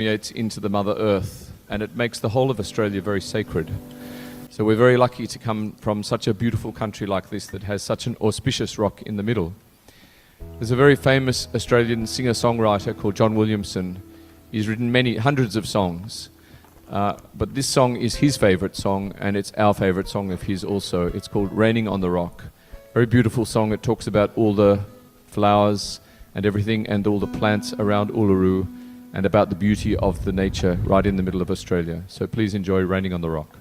permeates into the Mother Earth, and it makes the whole of Australia very sacred. So we're very lucky to come from such a beautiful country like this that has such an auspicious rock in the middle. There's a very famous Australian singer-songwriter called John Williamson. He's written hundreds of songs, but this song is his favourite song, and it's our favourite song of his also. It's called Raining on the Rock. Very beautiful song. It talks about all the flowers and everything and all the plants around Uluru and about the beauty of the nature right in the middle of Australia. So please enjoy Raining on the Rock.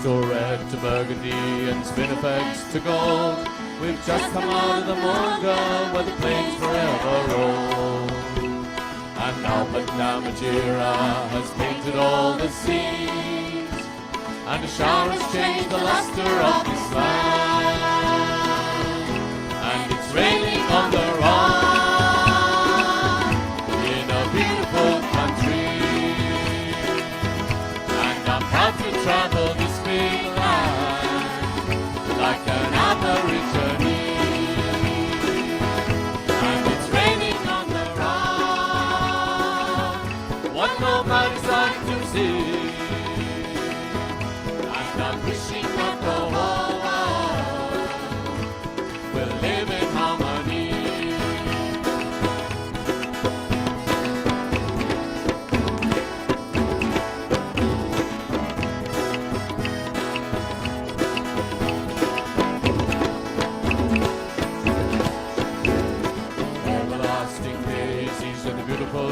Red to burgundy and spinifex to gold. We've just come out of the Morga where the plains forever roll. And now Matamajira has painted all the seas, and a shower has changed the luster of this land. And it's raining on the rock in a beautiful country, and I'm proud to travel this big land like an aborigine. And it's raining on the rock, what nobody's like to see. And I'm wishing that the whole world will live in harmony.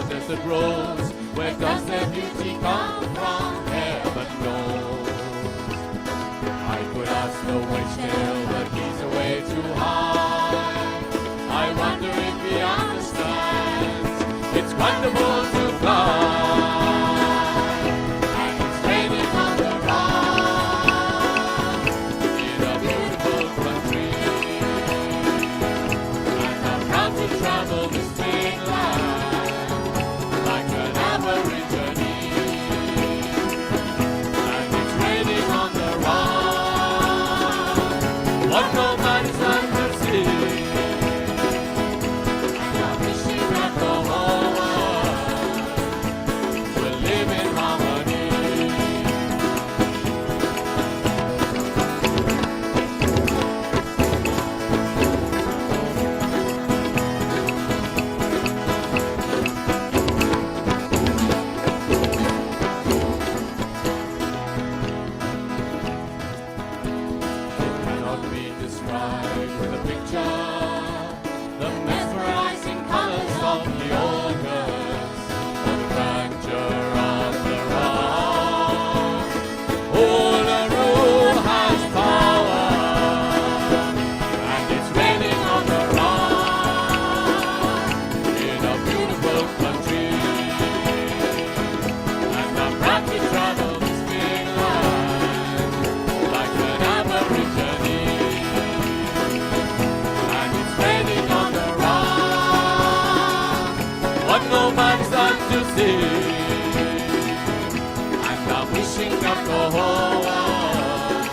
Desert rose, where does their beauty come from? Heaven knows. I could ask the whitetail, but he's away too high. I wonder if he understands it's wonderful to fly. And it's raining on the rock in a beautiful country, and I'm proud to travel this big land. What nobody's like to see. And I'm wishing that the whole world will live in harmony. Described with a picture, the mesmerizing colors of the August, or the grandeur of the rock. Uluru has power, and it's raining on the rock in a beautiful country, and I'm proud to travel this big land like an aborigine. What nobody's like to see. And I'm wishing that the whole world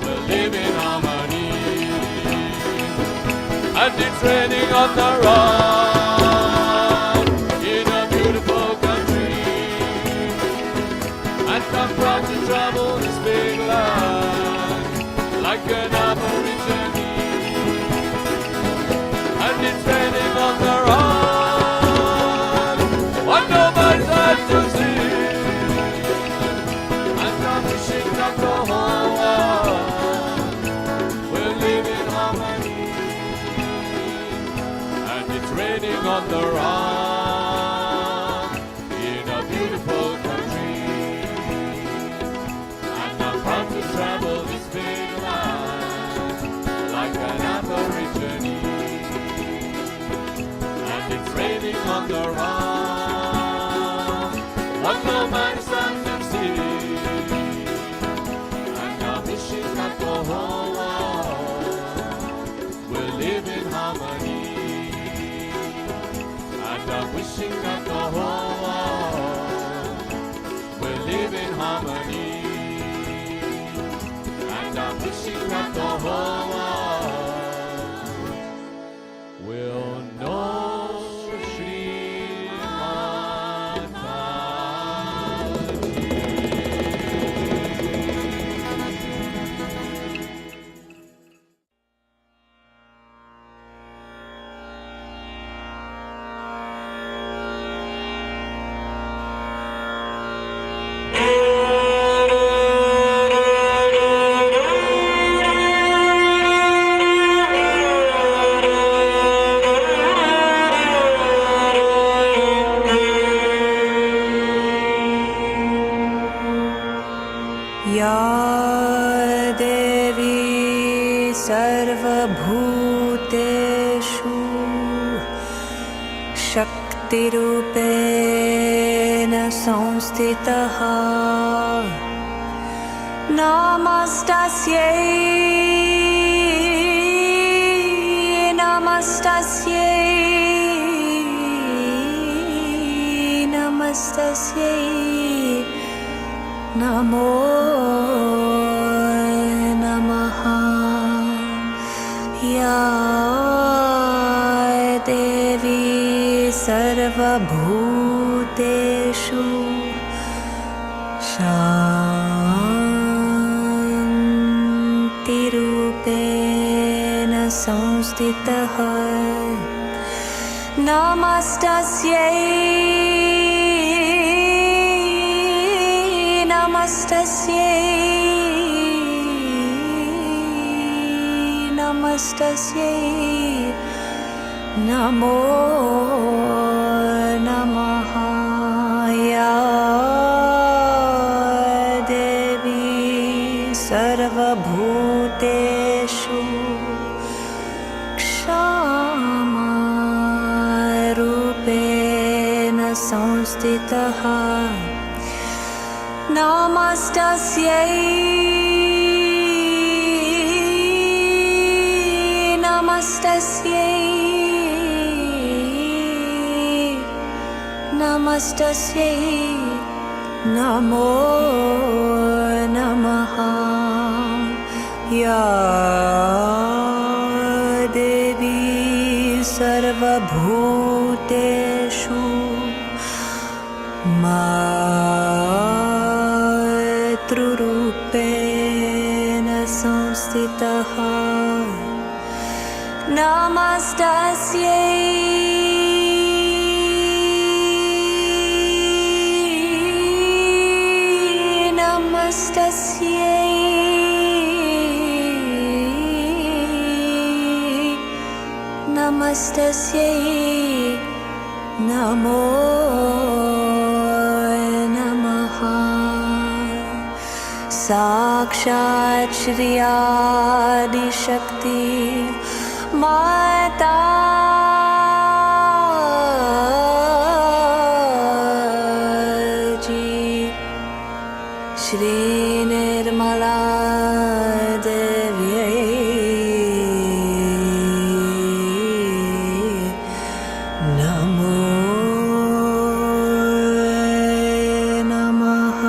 will live in harmony. And it's raining on the rock in a beautiful country, and I'm proud to travel this big land like an aborigine. And it's raining on the rock, what nobody's like to see. on the rock in a beautiful country. And I'm proud to travel this big land like an aborigine. And it's raining on the rock, what no man can see. And I'm wishing that the whole world will live in harmony. And I'm wishing that the whole world will live in harmony. And I'm wishing that the whole world will know Shri Mataji. या देवी सर्वभूतेषु शक्तिरूपेण संस्थितः नमस्तस्यै नमस्तस्यै नमस्तस्यै नमो नमः या देवी सर्वभूतेषु शान्तिरूपेण संस्थितः नमस्तस्यै नमस्तस्यै नमस्तस्यै नमो नमः या देवी सर्वभूतेषु क्षमारूपेण संस्थितः नमस्तस्यै नमस्तस्यै नमस्तस्यै नमो नमः या देवी सर्वभूतेषु मातृरूपेण संस्थितः नमस्तस्यै नमस्तस्यै नमस्तस्यै नमो नमः साक्षात् श्री आदिशक्ति माता जी श्री निर्मला देवी नमो नमः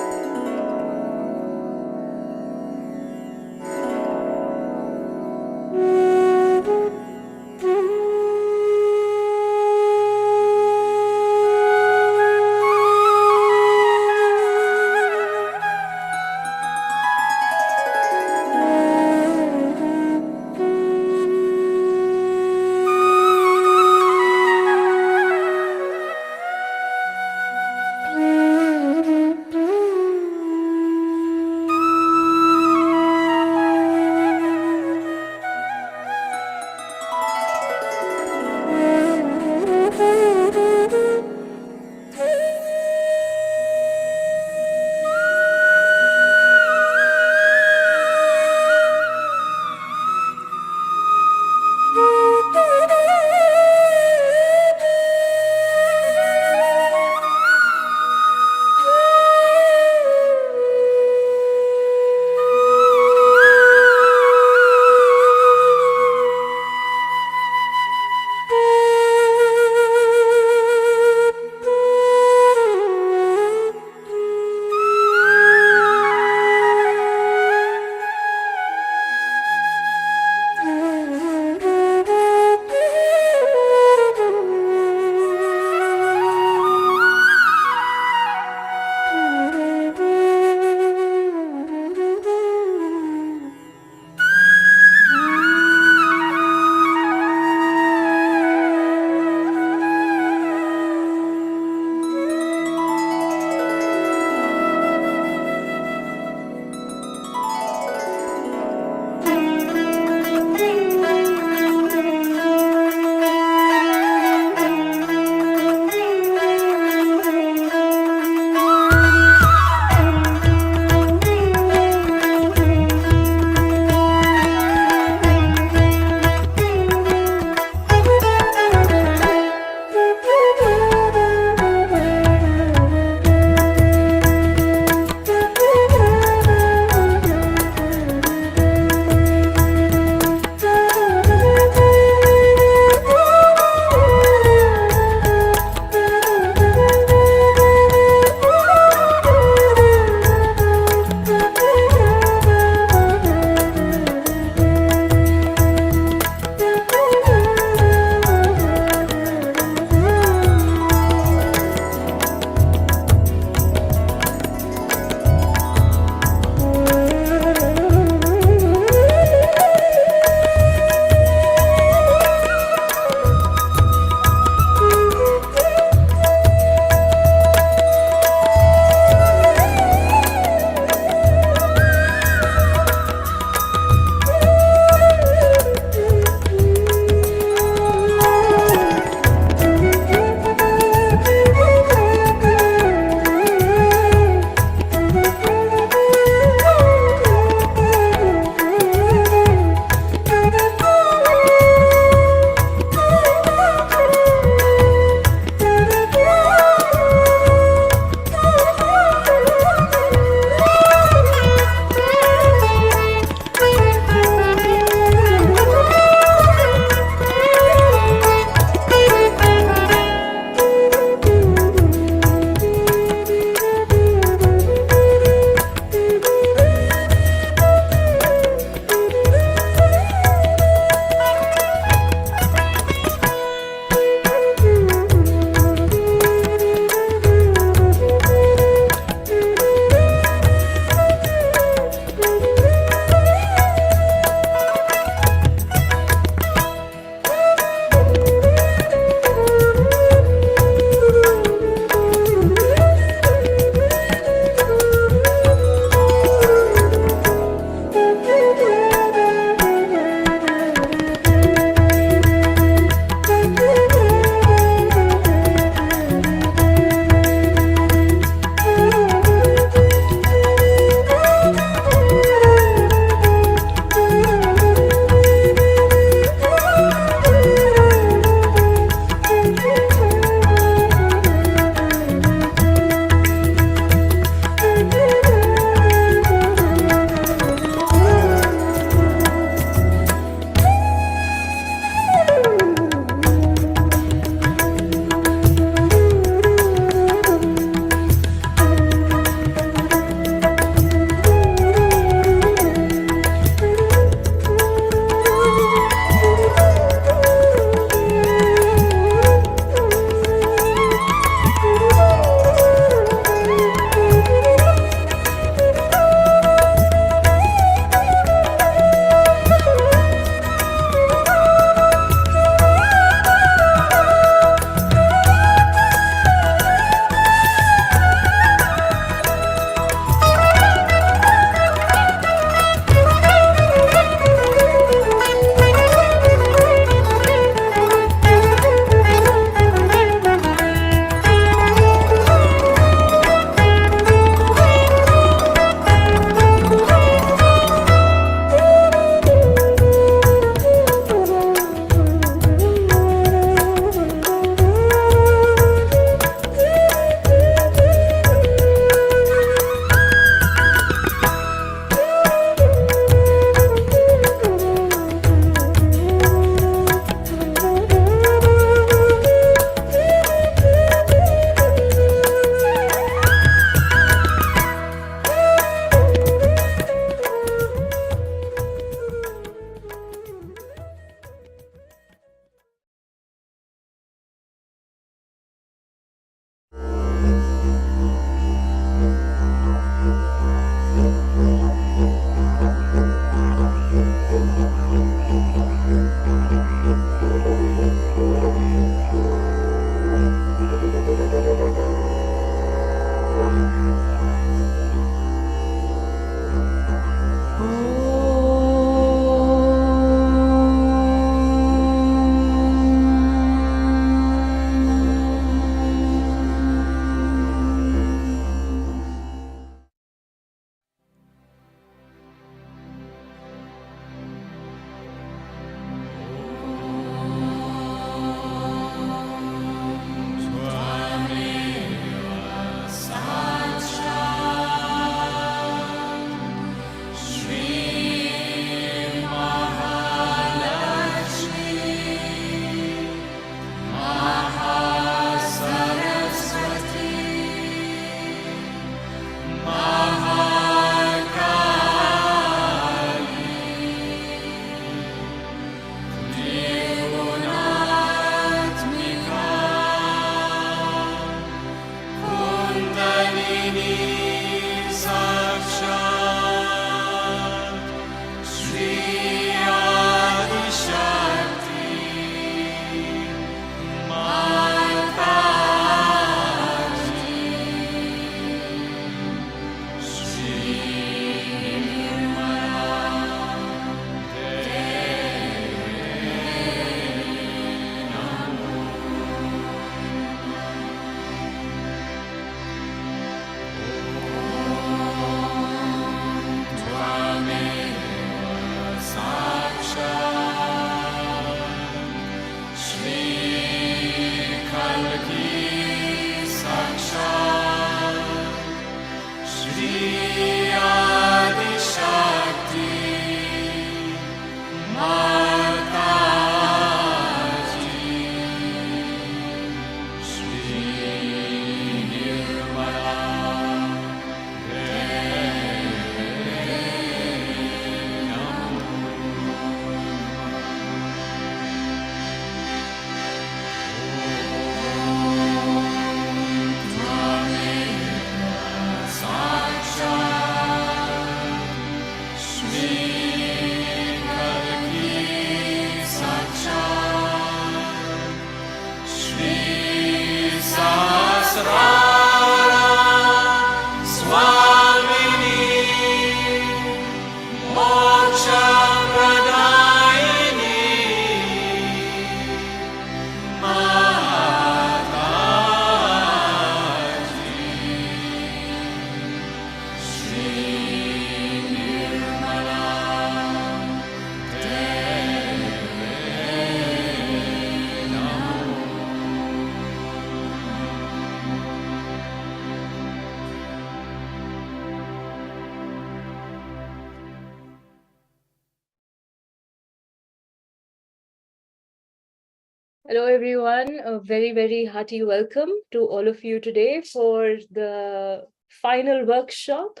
Hello, everyone. A very, very hearty welcome to all of you today for the final workshop.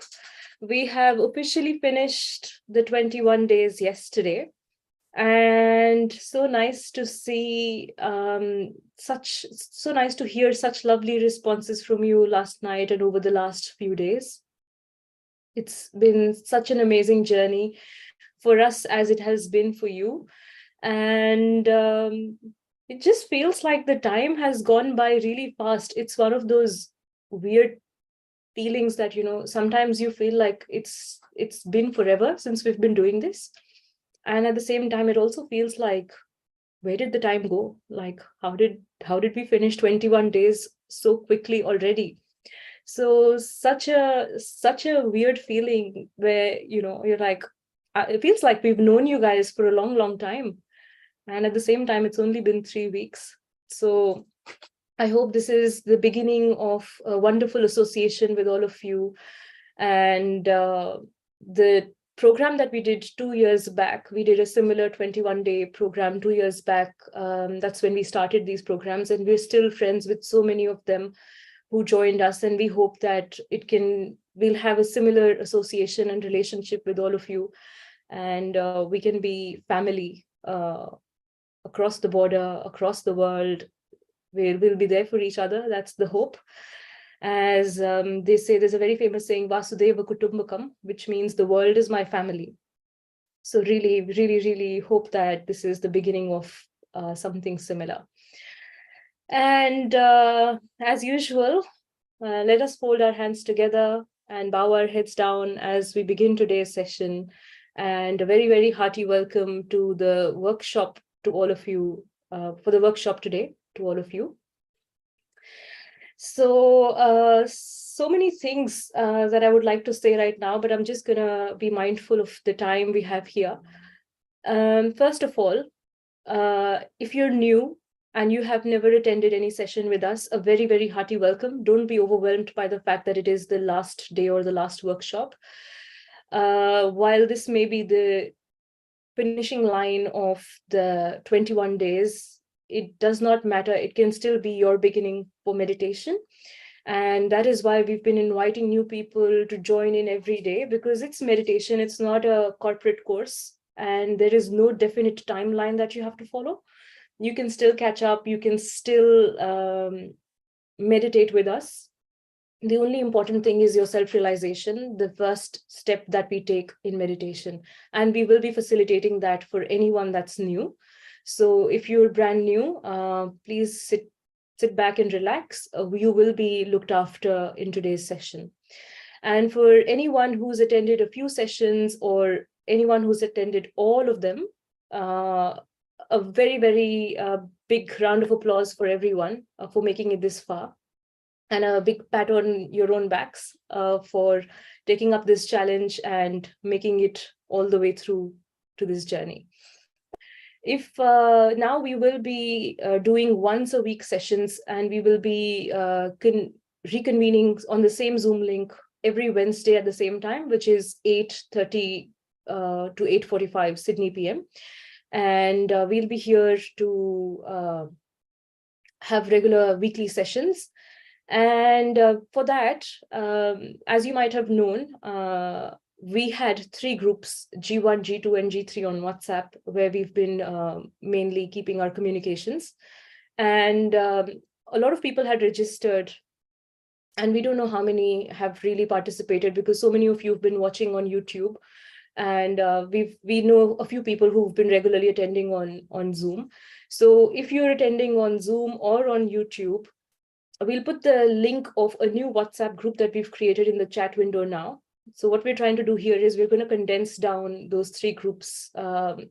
We have officially finished the 21 days yesterday. And so nice to see so nice to hear such lovely responses from you last night and over the last few days. It's been such an amazing journey for us as it has been for you. And it just feels like the time has gone by really fast. It's one of those weird feelings that, sometimes you feel like it's been forever since we've been doing this. And at the same time, it also feels like, where did the time go? Like, how did we finish 21 days so quickly already? So such a weird feeling where, you're like, it feels like we've known you guys for a long, long time. And at the same time, it's only been 3 weeks. So I hope this is the beginning of a wonderful association with all of you. And the program that we did 2 years back, we did a similar 21-day program 2 years back. That's when we started these programs, and we're still friends with so many of them who joined us. And we hope that we'll have a similar association and relationship with all of you. And we can be family across the border, across the world. We'll be there for each other. That's the hope. As they say, there's a very famous saying, Vasudeva Kutumbakam, which means the world is my family. So really, really, really hope that this is the beginning of something similar. And as usual, let us fold our hands together and bow our heads down as we begin today's session. And a very, very hearty welcome to the workshop to all of you, for the workshop today to all of you. So, so many things that I would like to say right now, but I'm just gonna be mindful of the time we have here. First of all, if you're new and you have never attended any session with us, a very, very hearty welcome. Don't be overwhelmed by the fact that it is the last day or the last workshop. While this may be the finishing line of the 21 days, it does not matter. It can still be your beginning for meditation. And that is why we've been inviting new people to join in every day, because it's meditation. It's not a corporate course, and there is no definite timeline that you have to follow. You can still catch up. You can still meditate with us. The only important thing is your self-realization, the first step that we take in meditation. And we will be facilitating that for anyone that's new. So if you're brand new, please sit back and relax. You will be looked after in today's session. And for anyone who's attended a few sessions or anyone who's attended all of them, a very, very big round of applause for everyone for making it this far. And a big pat on your own backs for taking up this challenge and making it all the way through to this journey. If now we will be doing once a week sessions, and we will be reconvening on the same Zoom link every Wednesday at the same time, which is 8:30 to 8:45 Sydney PM. And we'll be here to have regular weekly sessions. And for that, as you might have known, we had 3 groups, G1, G2, and G3 on WhatsApp, where we've been mainly keeping our communications. And a lot of people had registered, and we don't know how many have really participated, because so many of you have been watching on YouTube. And we know a few people who've been regularly attending on Zoom. So if you're attending on Zoom or on YouTube, we'll put the link of a new WhatsApp group that we've created in the chat window now. So what we're trying to do here is we're going to condense down those 3 groups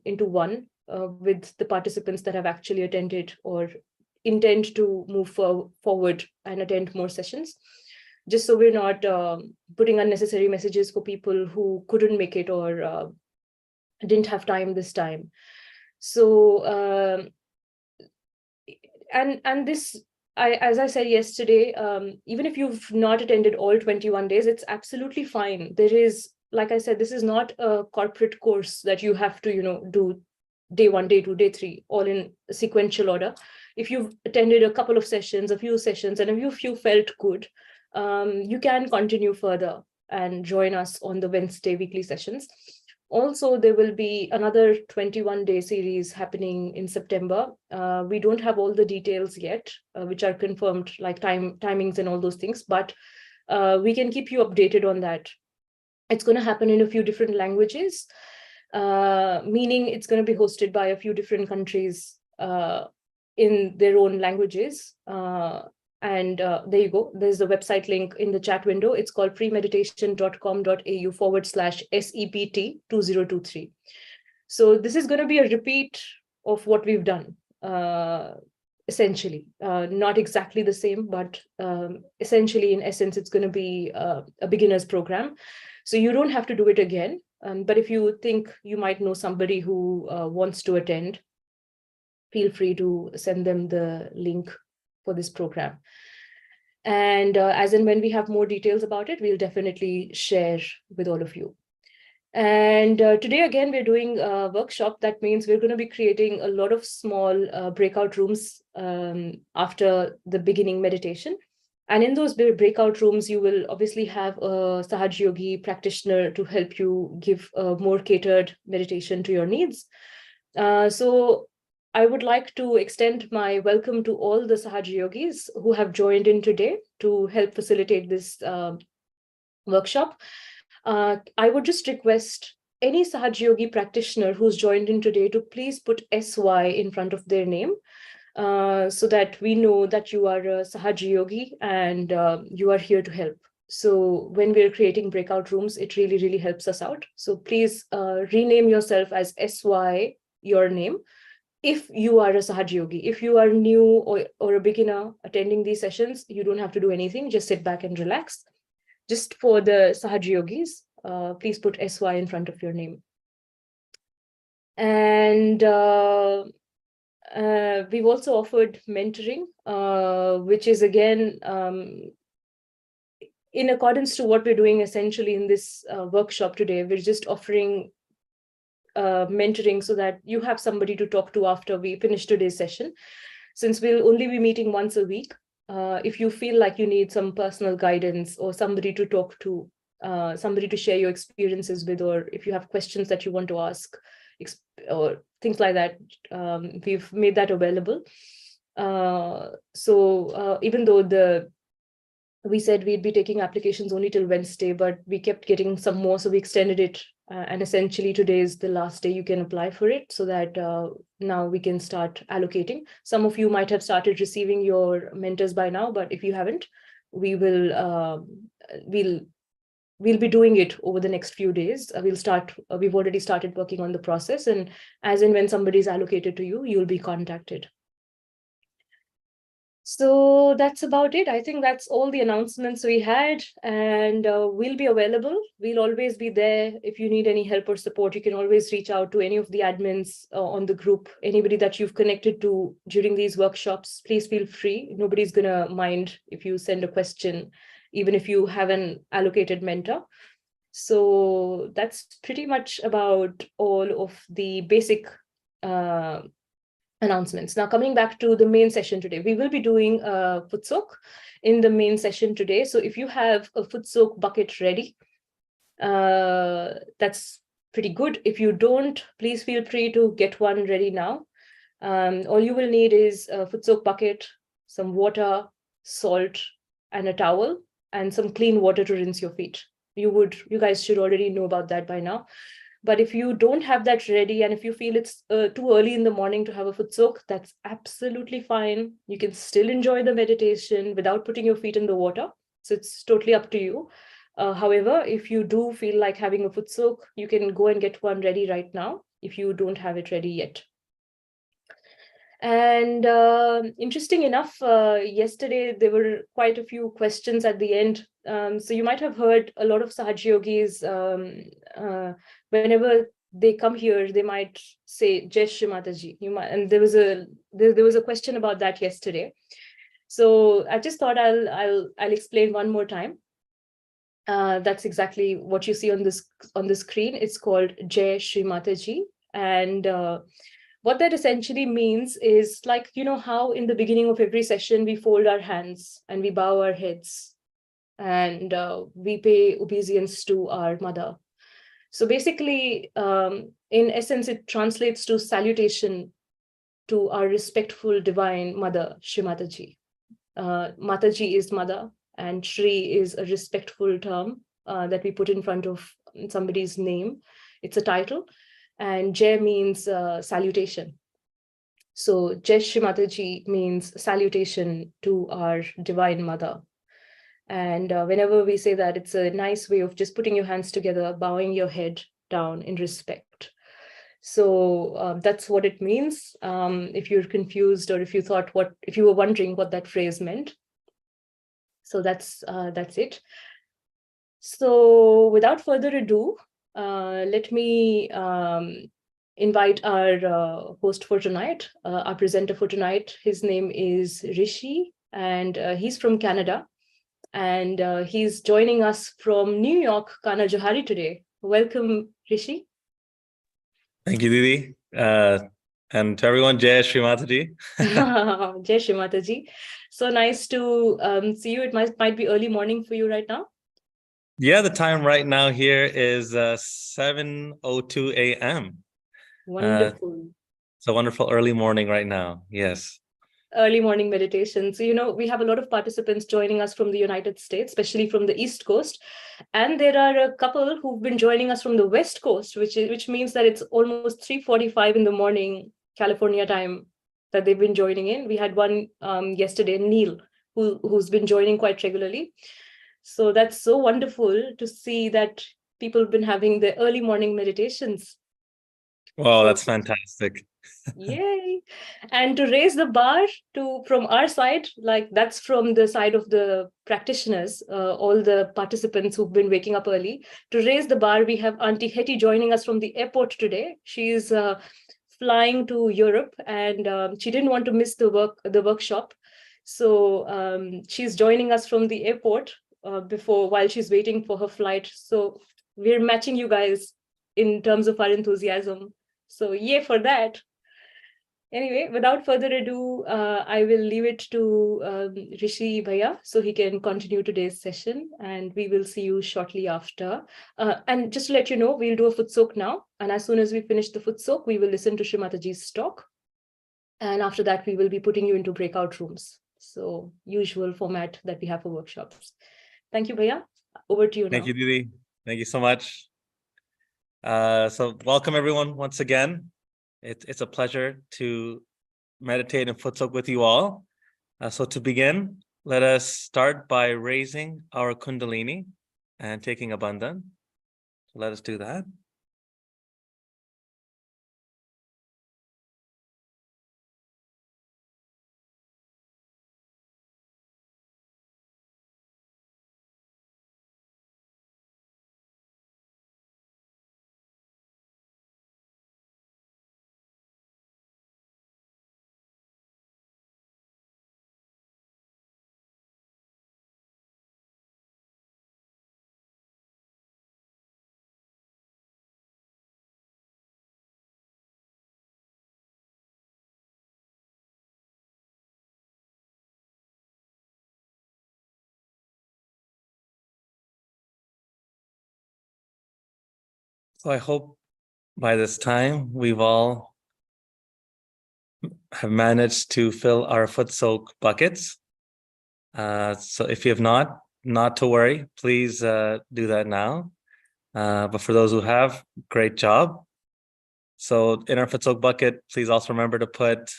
into one, with the participants that have actually attended or intend to move forward and attend more sessions, just so we're not putting unnecessary messages for people who couldn't make it or didn't have time this time. So, and this, as I said yesterday, even if you've not attended all 21 days, it's absolutely fine. There is, like I said, this is not a corporate course that you have to, do day 1, day 2, day 3, all in sequential order. If you've attended a couple of sessions, a few sessions, and if you felt good, you can continue further and join us on the Wednesday weekly sessions. Also, there will be another 21-day series happening in September. We don't have all the details yet, which are confirmed, like timings and all those things, but we can keep you updated on that. It's going to happen in a few different languages, meaning it's going to be hosted by a few different countries in their own languages. And there you go. There's the website link in the chat window. It's called freemeditation.com.au/SEPT2023. So this is going to be a repeat of what we've done, essentially. Not exactly the same, but essentially, in essence, it's going to be a beginner's program. So you don't have to do it again. But if you think you might know somebody who wants to attend, feel free to send them the link for this program. And as and when we have more details about it, we'll definitely share with all of you. And today, again, we're doing a workshop. That means we're going to be creating a lot of small breakout rooms after the beginning meditation. And in those breakout rooms, you will obviously have a Sahaja Yogi practitioner to help you give a more catered meditation to your needs. So I would like to extend my welcome to all the Sahaja Yogis who have joined in today to help facilitate this workshop. I would just request any Sahaja Yogi practitioner who's joined in today to please put SY in front of their name, so that we know that you are a Sahaja Yogi and you are here to help. So when we're creating breakout rooms, it really, really helps us out. So please rename yourself as SY, your name, if you are a Sahaja Yogi. If you are new or a beginner attending these sessions, you don't have to do anything. Just sit back and relax. Just for the Sahaja Yogis, please put SY in front of your name. And we've also offered mentoring, which is again in accordance to what we're doing essentially in this workshop today. We're just offering mentoring so that you have somebody to talk to after we finish today's session. Since we'll only be meeting once a week, if you feel like you need some personal guidance or somebody to talk to, somebody to share your experiences with, or if you have questions that you want to ask, or things like that, we've made that available. So even though we said we'd be taking applications only till Wednesday, but we kept getting some more, so we extended it. And essentially today is the last day you can apply for it, so that now we can start allocating. Some of you might have started receiving your mentors by now, but if you haven't, we will we'll be doing it over the next few days. We've already started working on the process, and as and when somebody is allocated to you, you'll be contacted. So that's about it. I think that's all the announcements we had, and we'll be available. We'll always be there. If you need any help or support, you can always reach out to any of the admins on the group. Anybody that you've connected to during these workshops, please feel free. Nobody's gonna mind if you send a question, even if you have an allocated mentor. So that's pretty much about all of the basic announcements. Now, coming back to the main session today, we will be doing a foot soak in the main session today. So if you have a foot soak bucket ready, that's pretty good. If you don't, please feel free to get one ready now. All you will need is a foot soak bucket, some water, salt, and a towel, and some clean water to rinse your feet. You guys should already know about that by now. But if you don't have that ready, and if you feel it's too early in the morning to have a foot soak, that's absolutely fine. You can still enjoy the meditation without putting your feet in the water. So it's totally up to you. However, if you do feel like having a foot soak, you can go and get one ready right now if you don't have it ready yet. And interesting enough, yesterday there were quite a few questions at the end. So you might have heard a lot of Sahaja yogis, whenever they come here, they might say Jai Shri Mataji. And there was a question about that yesterday. So I just thought I'll explain one more time. That's exactly what you see on the screen. It's called Jai Shri Mataji, and what that essentially means is, like, you know how in the beginning of every session we fold our hands and we bow our heads and we pay obeisance to our mother. So basically, in essence, it translates to salutation to our respectful divine mother, Shri Mataji. Mataji is mother, and Shri is a respectful term that we put in front of somebody's name. It's a title. And Jai means salutation. So Jai Shri Mataji means salutation to our divine mother. And whenever we say that, it's a nice way of just putting your hands together, bowing your head down in respect. So that's what it means. If you're confused, or if you were wondering what that phrase meant. So that's it. So without further ado, let me invite our host for tonight, our presenter for tonight. His name is Rishi, and he's from Canada. And he's joining us from New York, Kana Johari today. Welcome, Rishi. Thank you, Didi. And to everyone, Jai Shri Mataji. Jai Shri Mataji. So nice to see you. It might be early morning for you right now. Yeah, the time right now here is 7:02 a.m. Wonderful. It's a wonderful early morning right now. Yes. Early morning meditation. So, we have a lot of participants joining us from the United States, especially from the East Coast. And there are a couple who've been joining us from the West Coast, which means that it's almost 3:45 in the morning, California time, that they've been joining in. We had one yesterday, Neil, who's been joining quite regularly. So that's so wonderful to see that people have been having their early morning meditations. Wow, that's fantastic. Yay. And to raise the bar from our side, like that's from the side of the practitioners, all the participants who've been waking up early. To raise the bar, we have Auntie Hetty joining us from the airport today. She's flying to Europe, and she didn't want to miss the workshop. So she's joining us from the airport while she's waiting for her flight. So we're matching you guys in terms of our enthusiasm. So yay for that. Anyway, without further ado, I will leave it to Rishi Bhaiya so he can continue today's session, and we will see you shortly after. And just to let you know, we'll do a foot soak now. And as soon as we finish the foot soak, we will listen to Shri Mataji's talk. And after that, we will be putting you into breakout rooms. So usual format that we have for workshops. Thank you, Bhaiya. Over to you now. Thank you, Didi. Thank you so much. So welcome everyone once again. It's a pleasure to meditate and foot soak with you all. So to begin, let us start by raising our Kundalini and taking a bandhan. So let us do that. So I hope by this time we've all have managed to fill our foot soak buckets. So if you have not to worry, please do that now. But for those who have, great job. So in our foot soak bucket, please also remember to put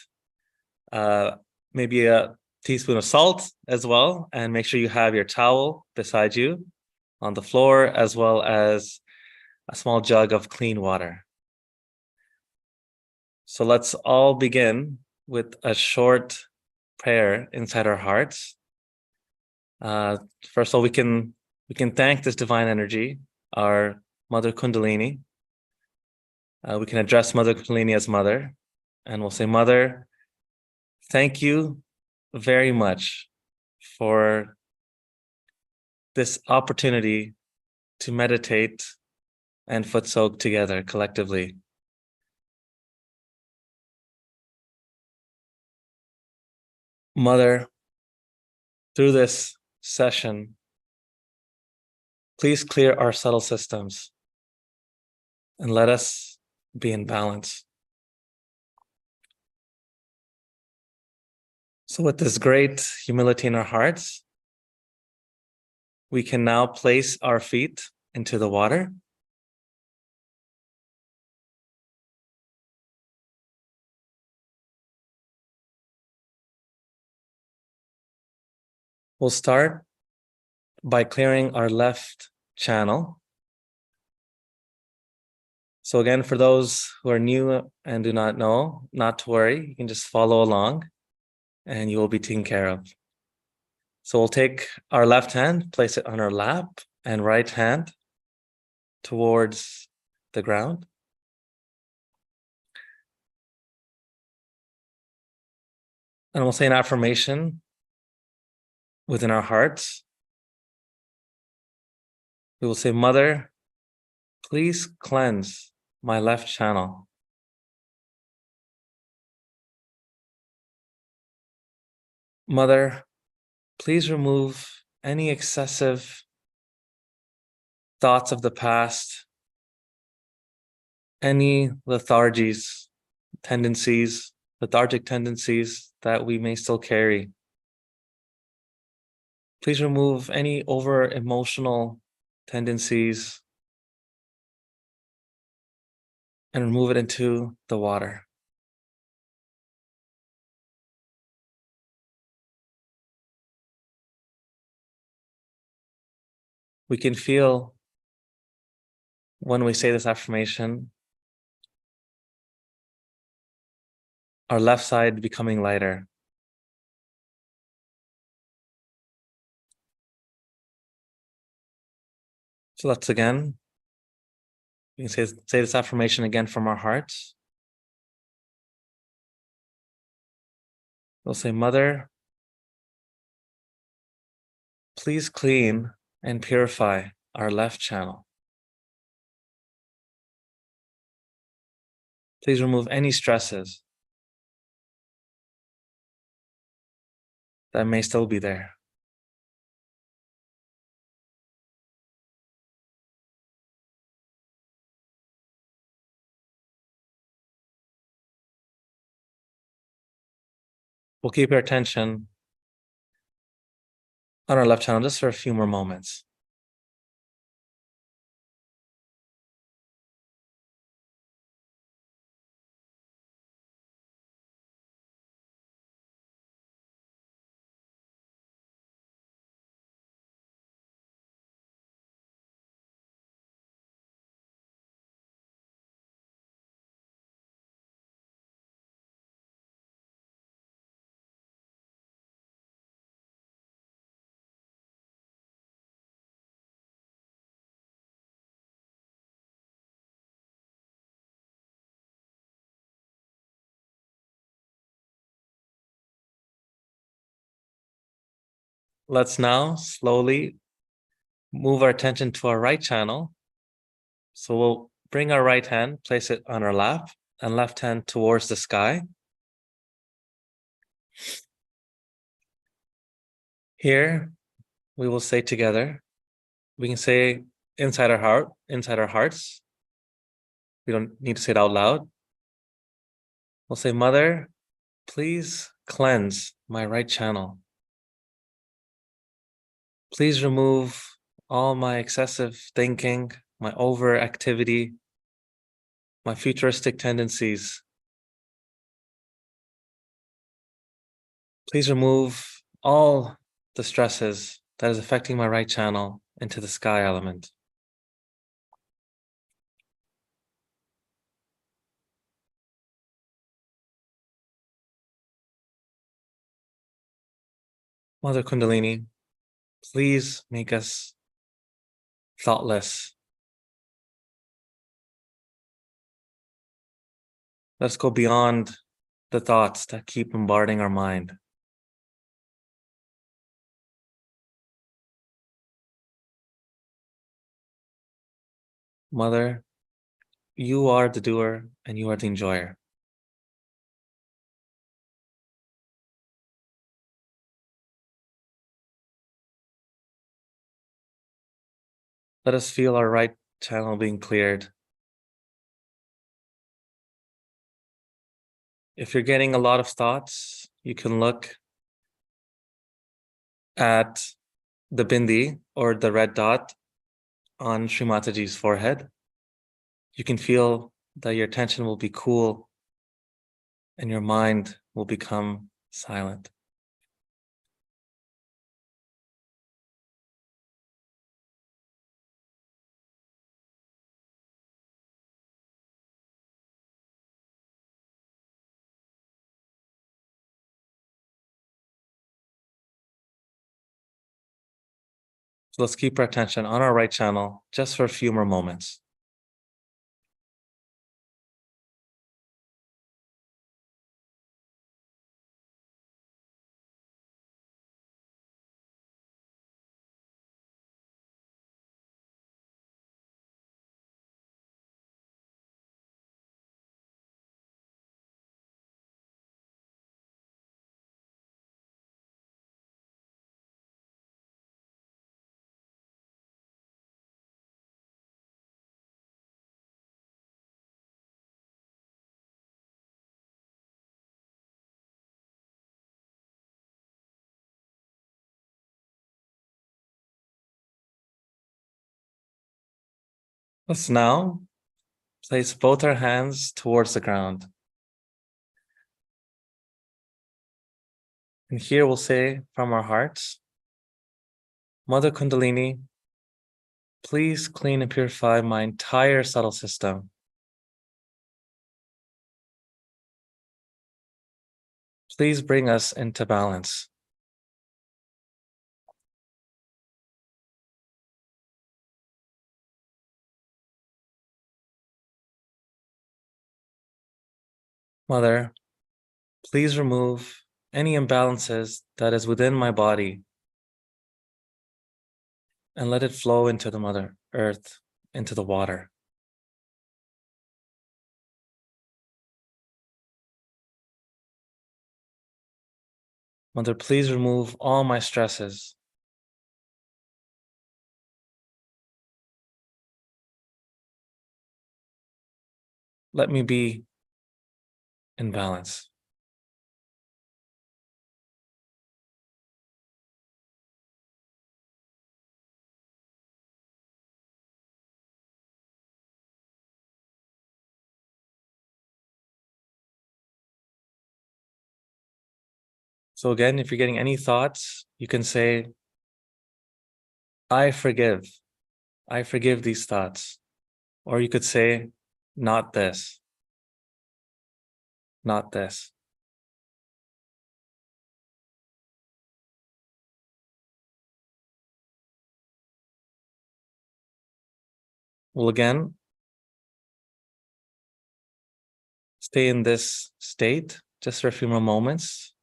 maybe a teaspoon of salt as well, and make sure you have your towel beside you on the floor, as well as a small jug of clean water. So let's all begin with a short prayer inside our hearts. First of all, we can thank this divine energy, our Mother Kundalini. We can address Mother Kundalini as Mother, and we'll say, Mother, thank you very much for this opportunity to meditate and foot soak together collectively. Mother, through this session, please clear our subtle systems and let us be in balance. So with this great humility in our hearts, we can now place our feet into the water. We'll start by clearing our left channel. So again, for those who are new and do not know, not to worry, you can just follow along and you will be taken care of. So we'll take our left hand, place it on our lap, and right hand towards the ground. And we'll say an affirmation within our hearts. We will say, Mother, please cleanse my left channel. Mother, please remove any excessive thoughts of the past, any lethargic tendencies that we may still carry. Please remove any over-emotional tendencies and remove it into the water. We can feel when we say this affirmation, our left side becoming lighter. So let's again, we can say this affirmation again from our hearts. We'll say, Mother, please clean and purify our left channel. Please remove any stresses that may still be there. We'll keep our attention on our left channel just for a few more moments. Let's now slowly move our attention to our right channel. So we'll bring our right hand, place it on our lap, and left hand towards the sky. Here, we will say together, we can say inside our hearts, We don't need to say it out loud. We'll say, Mother, please cleanse my right channel. Please remove all my excessive thinking, my overactivity, my futuristic tendencies. Please remove all the stresses that is affecting my right channel into the sky element. Mother Kundalini, please make us thoughtless. Let's go beyond the thoughts that keep bombarding our mind. Mother, you are the doer and you are the enjoyer. Let us feel our right channel being cleared. If you're getting a lot of thoughts, you can look at the bindi or the red dot on Shri Mataji's forehead. You can feel that your attention will be cool and your mind will become silent. So let's keep our attention on our right channel just for a few more moments. Let's now place both our hands towards the ground. And here we'll say from our hearts, Mother Kundalini, please clean and purify my entire subtle system. Please bring us into balance. Mother, please remove any imbalances that is within my body and let it flow into the Mother Earth, into the water. Mother, please remove all my stresses. Let me be in balance. So again, if you're getting any thoughts, you can say, I forgive these thoughts. Or you could say, not this, not this. We'll again stay in this state just for a few more moments.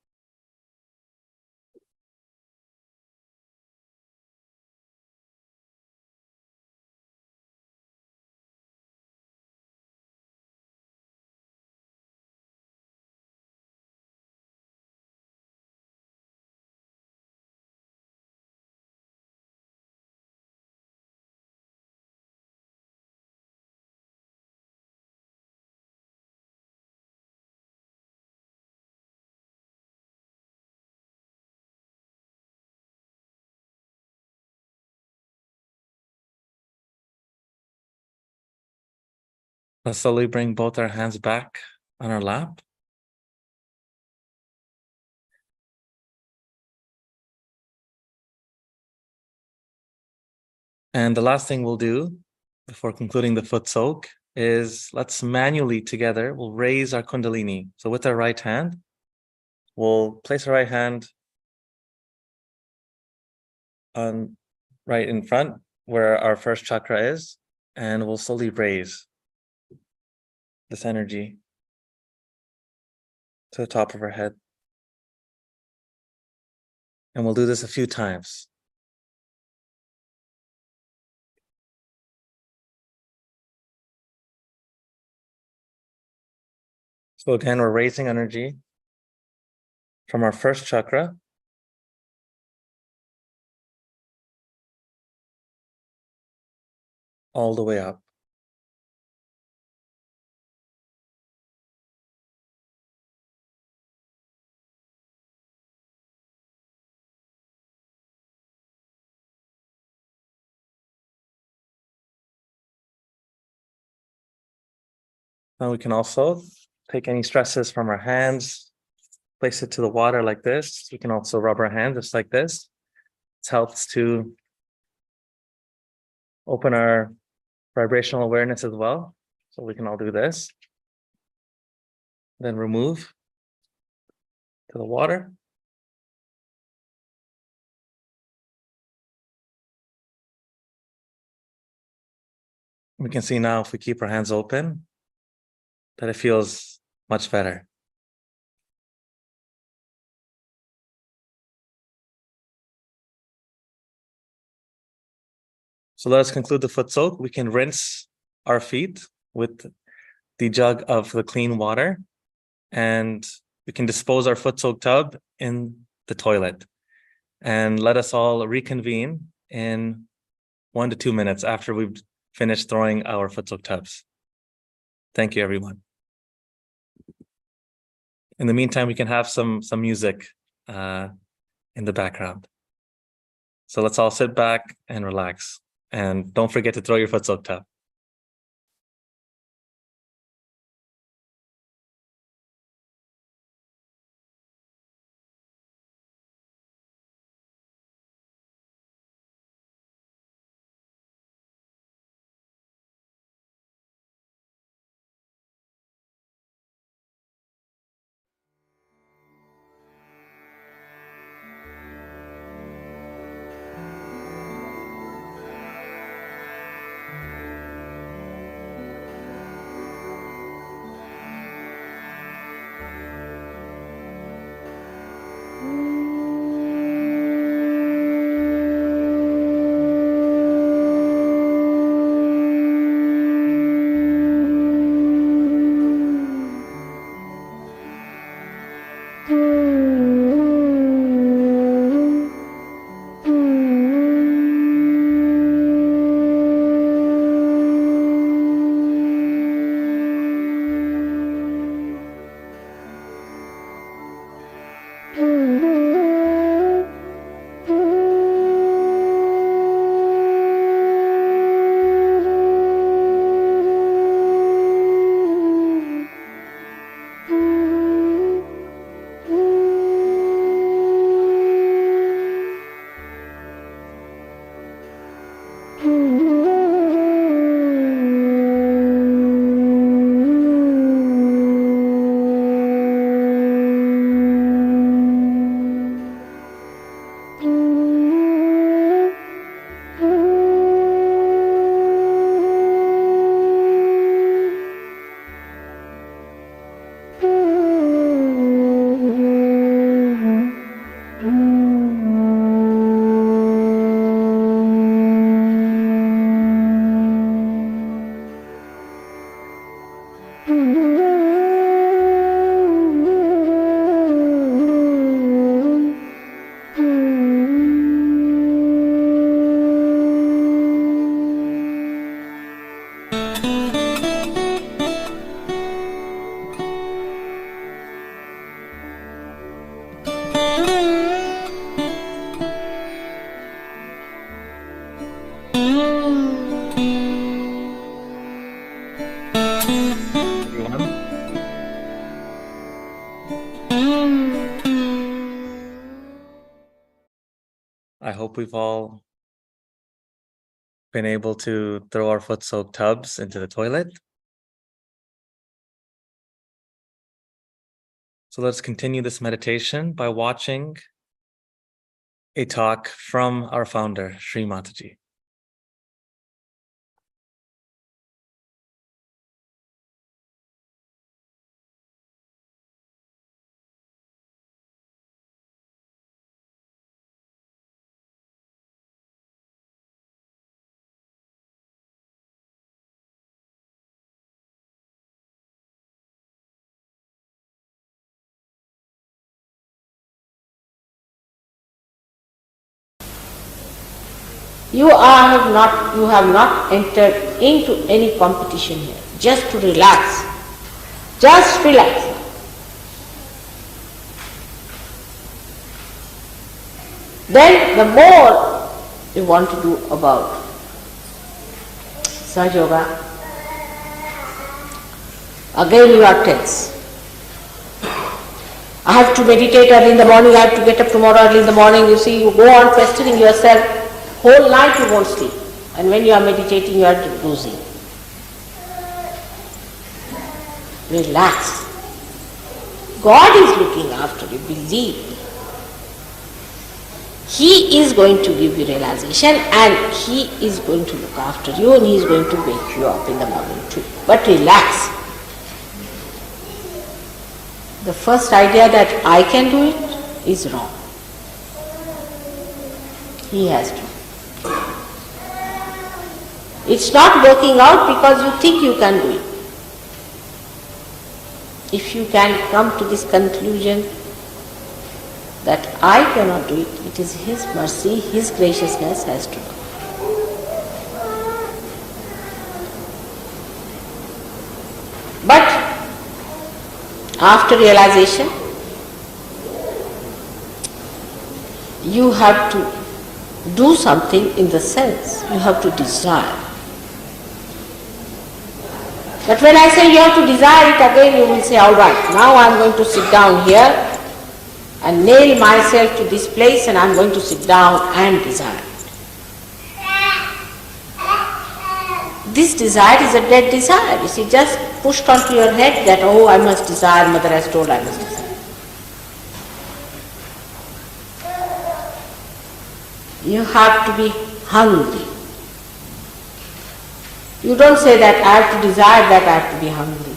Let's slowly bring both our hands back on our lap. And the last thing we'll do before concluding the foot soak is let's manually together, we'll raise our Kundalini. So with our right hand, we'll place our right hand on right in front where our first chakra is, and we'll slowly raise this energy to the top of our head. And we'll do this a few times. So again, we're raising energy from our first chakra all the way up. Now we can also take any stresses from our hands, place it to the water like this. We can also rub our hands just like this. It helps to open our vibrational awareness as well. So we can all do this. Then remove to the water. We can see now if we keep our hands open, that it feels much better. So let us conclude the foot soak. We can rinse our feet with the jug of the clean water, and we can dispose our foot soak tub in the toilet. And let us all reconvene in 1 to 2 minutes after we've finished throwing our foot soak tubs. Thank you, everyone. In the meantime, we can have some music in the background. So let's all sit back and relax. And don't forget to throw your foot soak tub. I hope we've all been able to throw our foot-soaked tubs into the toilet. So let's continue this meditation by watching a talk from our founder, Shri Mataji. You have not entered into any competition here, just to relax. Just relax. Then the more you want to do about Sahaja Yoga, again you are tense. I have to meditate early in the morning, I have to get up tomorrow early in the morning. You see, you go on pestering yourself. Whole night you won't sleep, and when you are meditating you are losing. Relax. God is looking after you, believe me. He is going to give you realization, and He is going to look after you, and He is going to wake you up in the morning too. But relax. The first idea that I can do it is wrong. He has to. It's not working out because you think you can do it. If you can come to this conclusion that I cannot do it, it is His mercy, His graciousness has to do. But after realization, you have to do something in the sense, you have to desire. But when I say you have to desire it, again you will say, all right, now I am going to sit down here and nail myself to this place, and I am going to sit down and desire it. This desire is a dead desire. You see, just pushed onto your head that, oh, I must desire, Mother has told I must desire. You have to be hungry. You don't say that I have to desire that, I have to be hungry.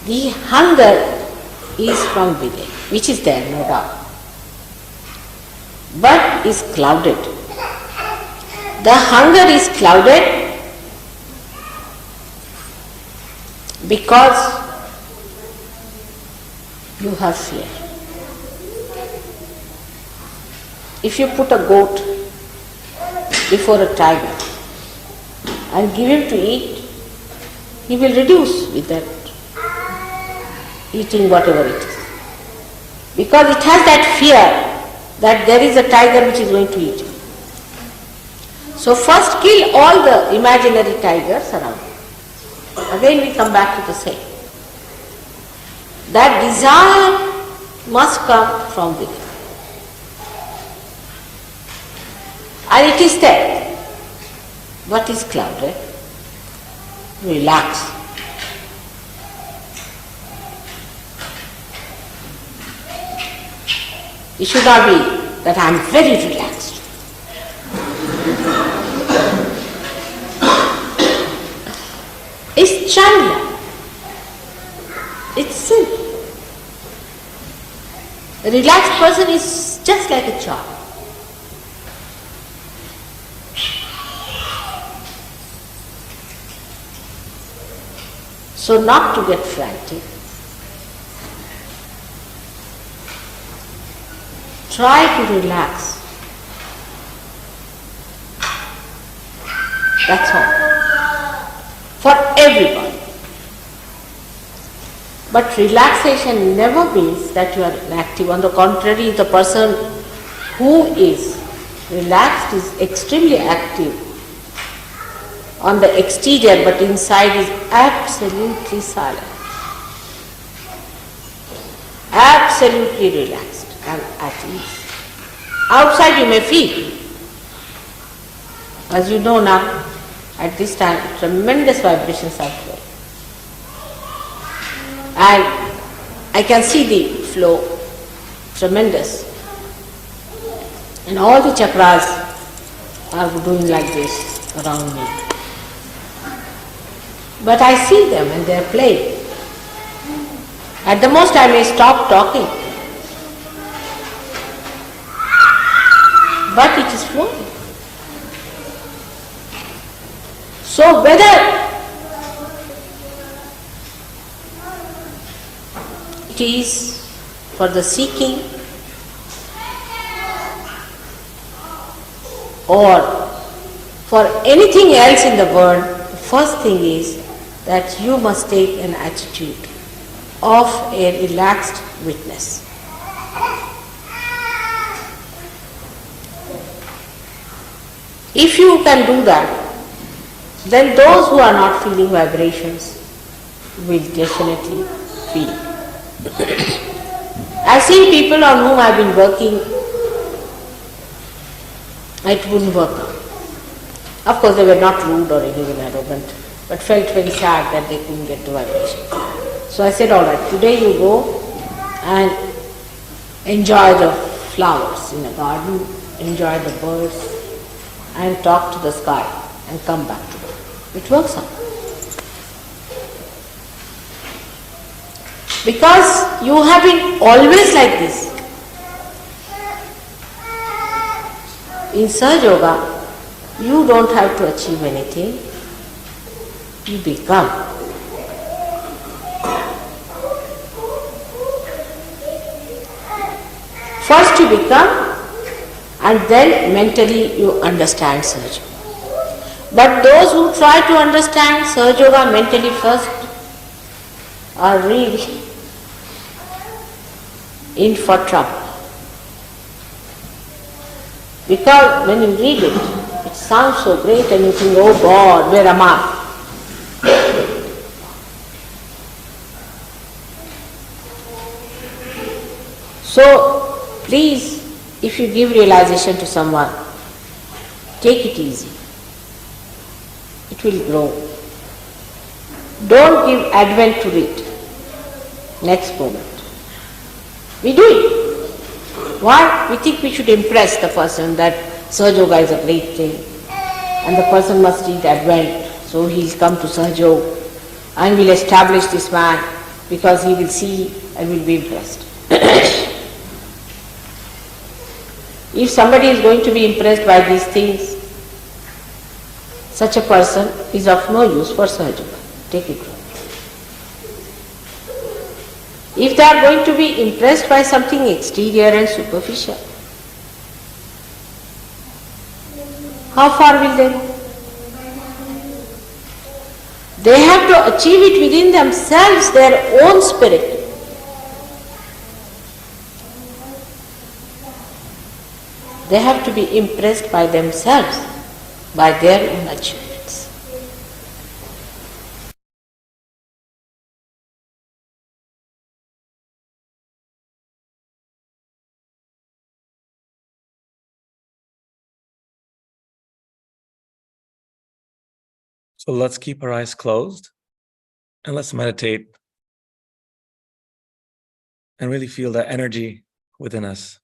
The hunger is from within, which is there, no doubt, but is clouded. The hunger is clouded because you have fear. If you put a goat before a tiger and give him to eat, he will reduce with that eating whatever it is. Because it has that fear that there is a tiger which is going to eat him. So first kill all the imaginary tigers around you. Again we come back to the same. That desire must come from within. And it is there. What is clouded? Relax. It should not be that I am very relaxed. It's chandra. It's simple. A relaxed person is just like a child. So not to get frantic. Try to relax. That's all. For everybody. But relaxation never means that you are inactive. On the contrary, the person who is relaxed is extremely active on the exterior, but inside is absolutely silent. Absolutely absolutely relaxed and at ease. Outside you may feel, as you know now, at this time, tremendous vibrations are flowing. And I can see the flow, tremendous. And all the chakras are doing like this around me. But I see them and they are playing. At the most I may stop talking. But it is flowing. So whether it is for the seeking or for anything else in the world, the first thing is that you must take an attitude of a relaxed witness. If you can do that, then those who are not feeling vibrations will definitely feel. I've seen people on whom I've been working, it wouldn't work out. Of course, they were not rude or even arrogant, but felt very sad that they couldn't get the vibration. So I said, all right, today you go and enjoy the flowers in the garden, enjoy the birds, and talk to the sky and come back to it. It works out. Because you have been always like this. In Sahaja Yoga, you don't have to achieve anything. You become. First you become, and then mentally you understand Sahaja Yoga. But those who try to understand Sahaja Yoga mentally first are really in for trouble. Because when you read it, it sounds so great and you think, oh God, where am I? So, please, if you give realization to someone, take it easy. It will grow. Don't give advent to it next moment. We do it. Why? We think we should impress the person that Sahaja Yoga is a great thing and the person must read Advent, so he'll come to Sahaja Yoga and will establish this man because he will see and will be impressed. If somebody is going to be impressed by these things, such a person is of no use for Sahaja Yoga. Take it wrong. If they are going to be impressed by something exterior and superficial, how far will they go? They have to achieve it within themselves, their own spirit. They have to be impressed by themselves, by their own achievements. So let's keep our eyes closed and let's meditate and really feel that energy within us.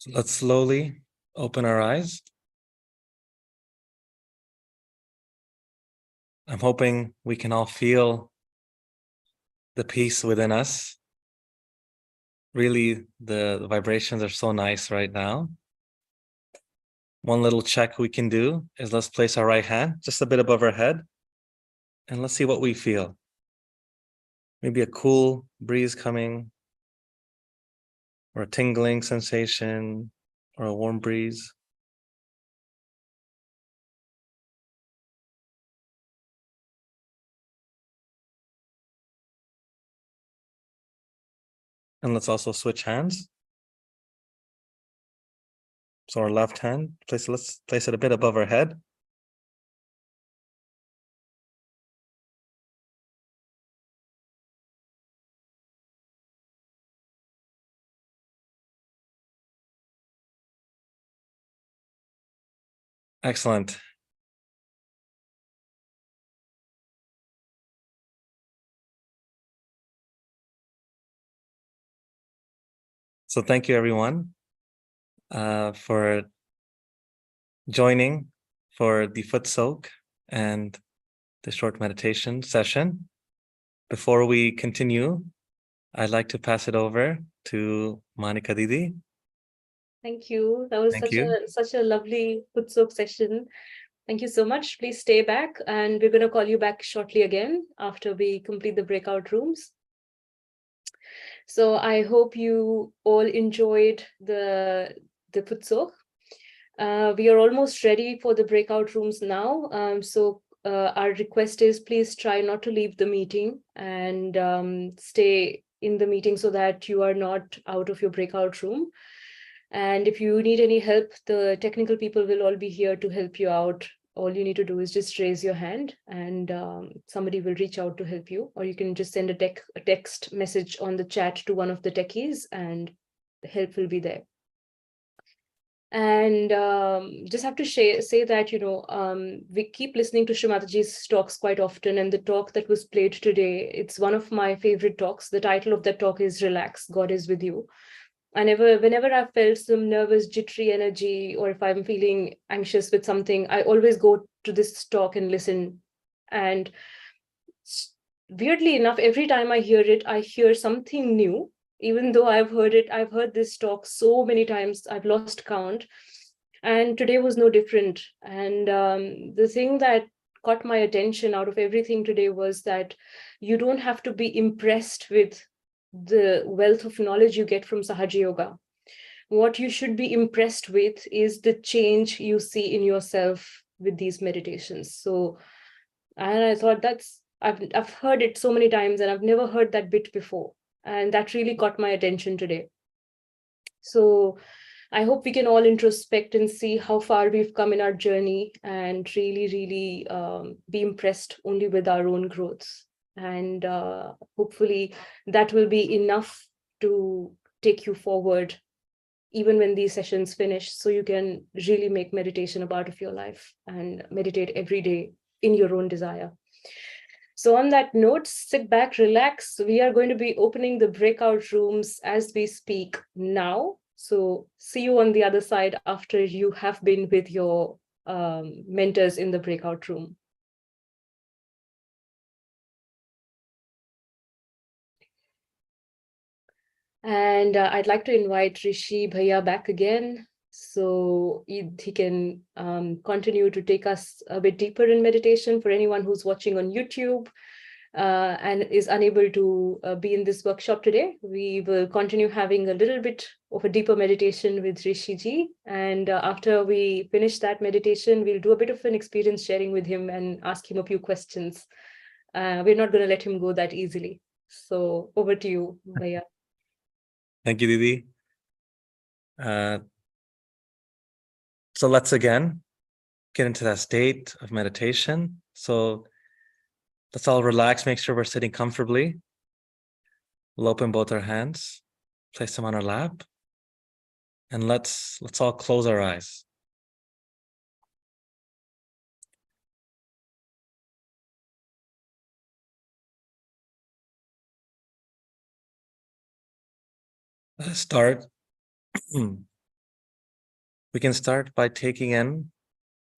So let's slowly open our eyes. I'm hoping we can all feel the peace within us. Really, the vibrations are so nice right now. One little check we can do is let's place our right hand just a bit above our head and let's see what we feel. Maybe a cool breeze coming, or a tingling sensation, or a warm breeze. And let's also switch hands. So our left hand, let's place it a bit above our head. Excellent. So thank you everyone for joining for the foot soak and the short meditation session. Before we continue, I'd like to pass it over to Monica Didi. Thank you. That was Thank you. such a lovely foot soak session. Thank you so much. Please stay back, and we're going to call you back shortly again after we complete the breakout rooms. So I hope you all enjoyed the foot soak. We are almost ready for the breakout rooms now. Our request is please try not to leave the meeting and stay in the meeting so that you are not out of your breakout room. And if you need any help, the technical people will all be here to help you out. All you need to do is just raise your hand and somebody will reach out to help you, or you can just send a text message on the chat to one of the techies and help will be there. And just have to say that, we keep listening to Shri Mataji's talks quite often, and the talk that was played today, it's one of my favorite talks. The title of that talk is Relax, God is with you. Whenever I've felt some nervous, jittery energy, or if I'm feeling anxious with something, I always go to this talk and listen. And weirdly enough, every time I hear it, I hear something new, even though I've heard this talk so many times, I've lost count. And today was no different. And the thing that caught my attention out of everything today was that you don't have to be impressed with the wealth of knowledge you get from Sahaja Yoga. What you should be impressed with is the change you see in yourself with these meditations. So, and I thought I've heard it so many times and I've never heard that bit before. And that really caught my attention today. So I hope we can all introspect and see how far we've come in our journey and really, really be impressed only with our own growth. And hopefully that will be enough to take you forward even when these sessions finish, so you can really make meditation a part of your life and meditate every day in your own desire. So on that note, sit back, relax. We are going to be opening the breakout rooms as we speak now. So see you on the other side after you have been with your mentors in the breakout room. And I'd like to invite Rishi Bhaiya back again, so he can continue to take us a bit deeper in meditation. For anyone who's watching on YouTube and is unable to be in this workshop today, we will continue having a little bit of a deeper meditation with Rishi ji. And after we finish that meditation, we'll do a bit of an experience sharing with him and ask him a few questions. We're not going to let him go that easily. So over to you, Bhaiya. Thank you, Didi. So let's again get into that state of meditation. So let's all relax, make sure we're sitting comfortably. We'll open both our hands, place them on our lap, and let's all close our eyes. Let's start. We can start by taking in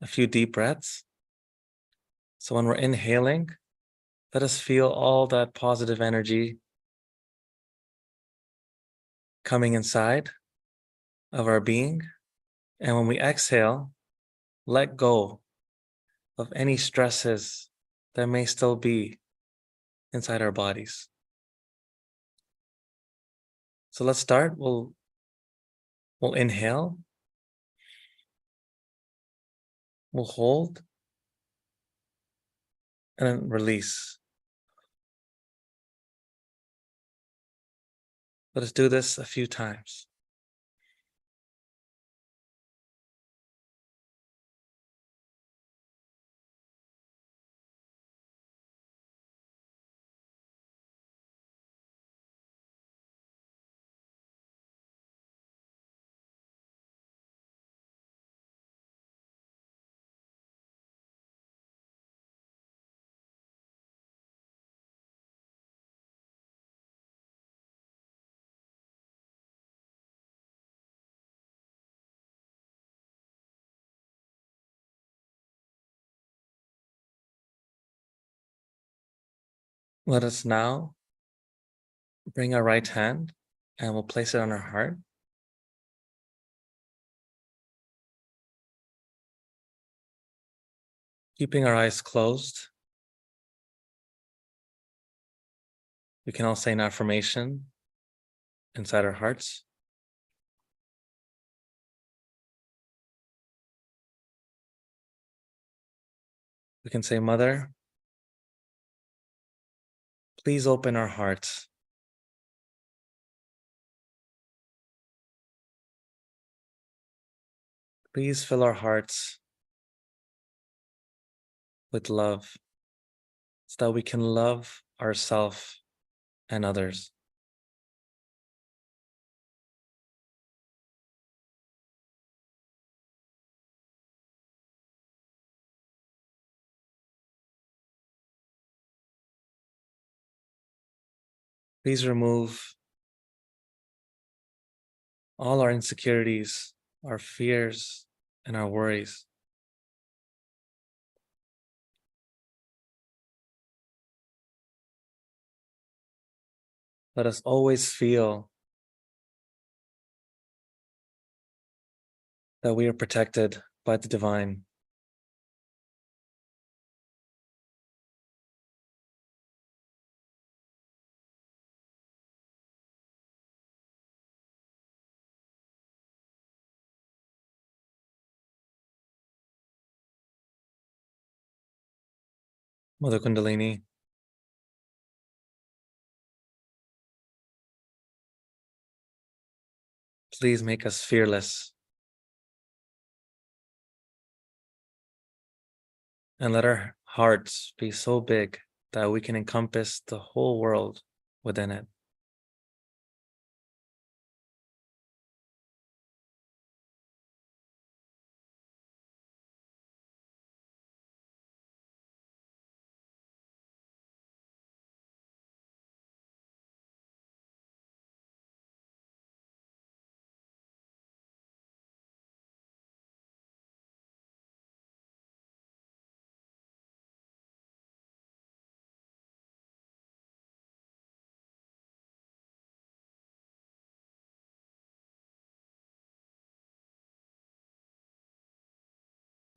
a few deep breaths. So when we're inhaling, let us feel all that positive energy coming inside of our being. And when we exhale, let go of any stresses that may still be inside our bodies. So let's start. We'll inhale. We'll hold. And then release. Let us do this a few times. Let us now bring our right hand and we'll place it on our heart. Keeping our eyes closed, we can all say an affirmation inside our hearts. We can say, Mother, please open our hearts. Please fill our hearts with love so that we can love ourselves and others. Please remove all our insecurities, our fears, and our worries. Let us always feel that we are protected by the divine. Mother Kundalini, please make us fearless and let our hearts be so big that we can encompass the whole world within it.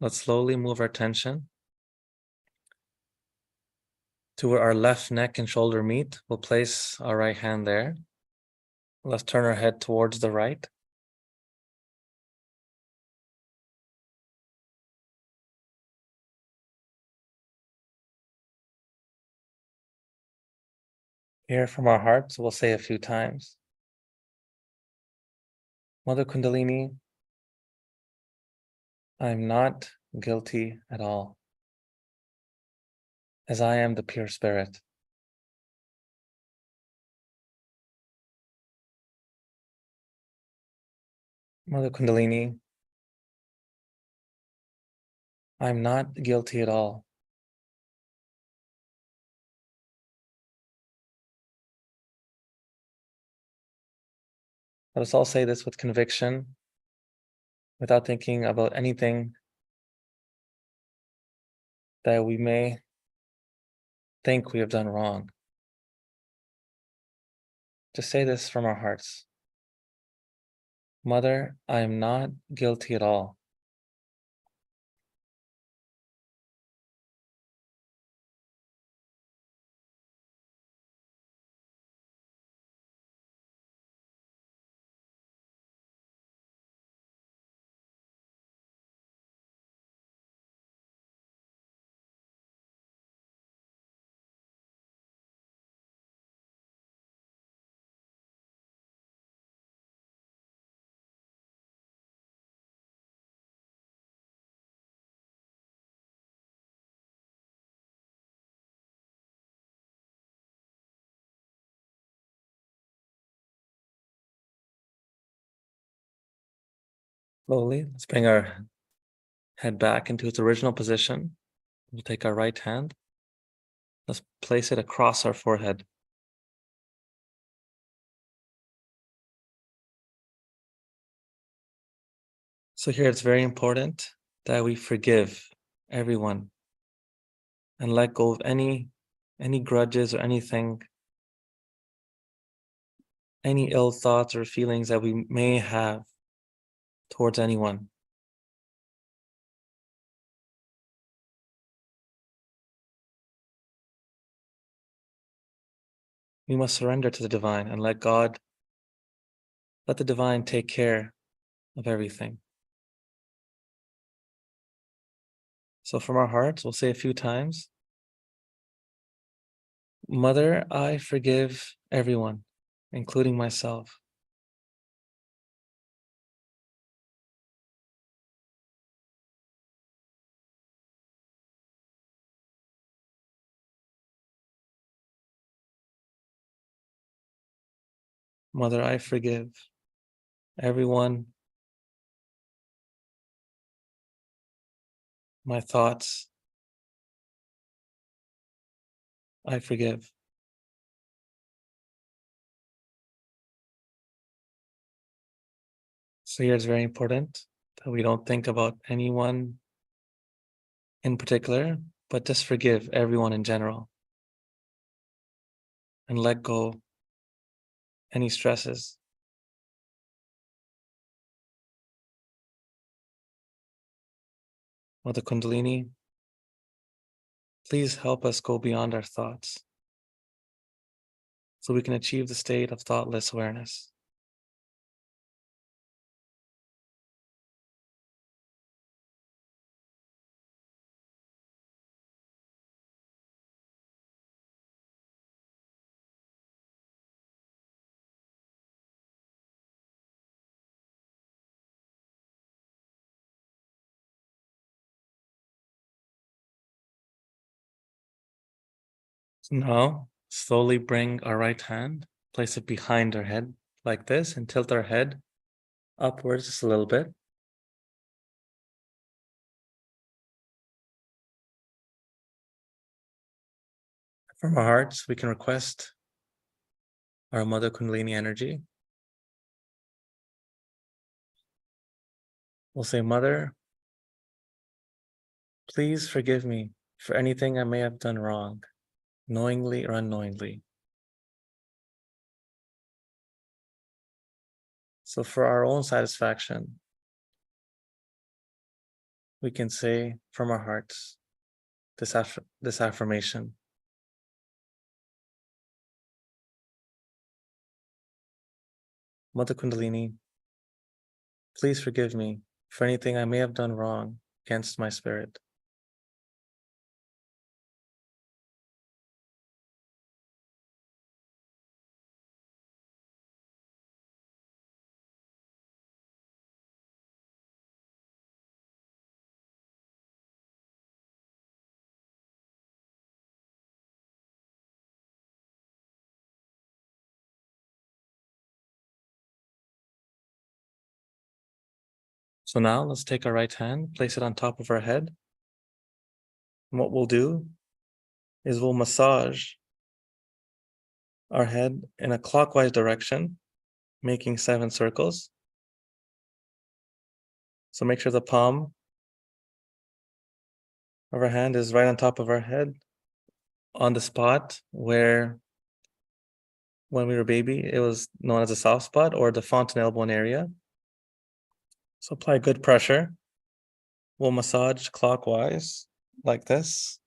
Let's slowly move our attention to where our left neck and shoulder meet. We'll place our right hand there. Let's turn our head towards the right. Here from our hearts, we'll say a few times, Mother Kundalini, I'm not guilty at all, as I am the pure spirit. Mother Kundalini, I'm not guilty at all. Let us all say this with conviction, without thinking about anything that we may think we have done wrong. Just say this from our hearts. Mother, I am not guilty at all. Slowly, let's bring our head back into its original position. We'll take our right hand. Let's place it across our forehead. So here it's very important that we forgive everyone and let go of any grudges or anything, any ill thoughts or feelings that we may have towards anyone. We must surrender to the divine and let the divine take care of everything. So from our hearts, we'll say a few times, Mother, I forgive everyone, including myself. Mother, I forgive everyone, my thoughts, I forgive. So here it's very important that we don't think about anyone in particular, but just forgive everyone in general and let go any stresses. Mother Kundalini, please help us go beyond our thoughts so we can achieve the state of thoughtless awareness. So now, slowly bring our right hand, place it behind our head like this, and tilt our head upwards just a little bit. From our hearts, we can request our Mother Kundalini energy. We'll say, Mother, please forgive me for anything I may have done wrong, knowingly or unknowingly. So for our own satisfaction, we can say from our hearts this affirmation. Mother Kundalini, please forgive me for anything I may have done wrong against my spirit. So now let's take our right hand, place it on top of our head. And what we'll do is we'll massage our head in a clockwise direction, making 7 circles. So make sure the palm of our hand is right on top of our head, on the spot where when we were a baby, it was known as a soft spot or the fontanelle bone area. So apply good pressure. We'll massage clockwise like this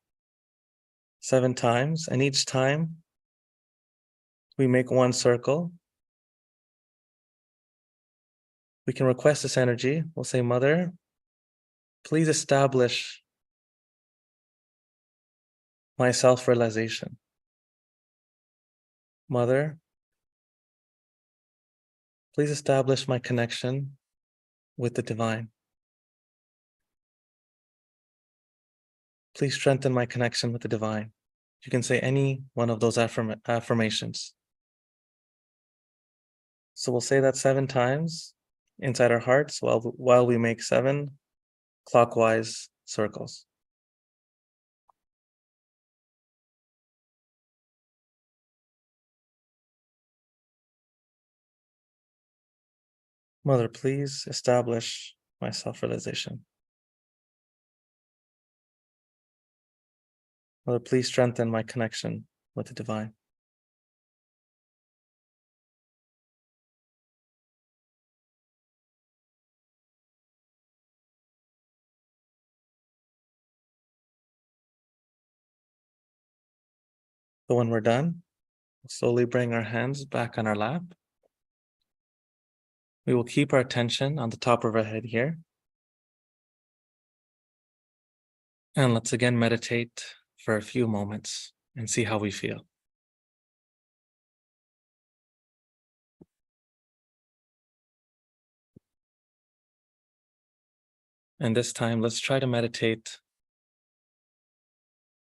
7 times, and each time we make 1 circle. We can request this energy. We'll say, Mother, please establish my self-realization. Mother, please establish my connection with the divine. Please strengthen my connection with the divine. You can say any one of those affirmations. So we'll say that 7 times inside our hearts while we make 7 clockwise circles. Mother, please establish my self-realization. Mother, please strengthen my connection with the divine. So when we're done, we'll slowly bring our hands back on our lap. We will keep our attention on the top of our head here. And let's again meditate for a few moments and see how we feel. And this time, let's try to meditate,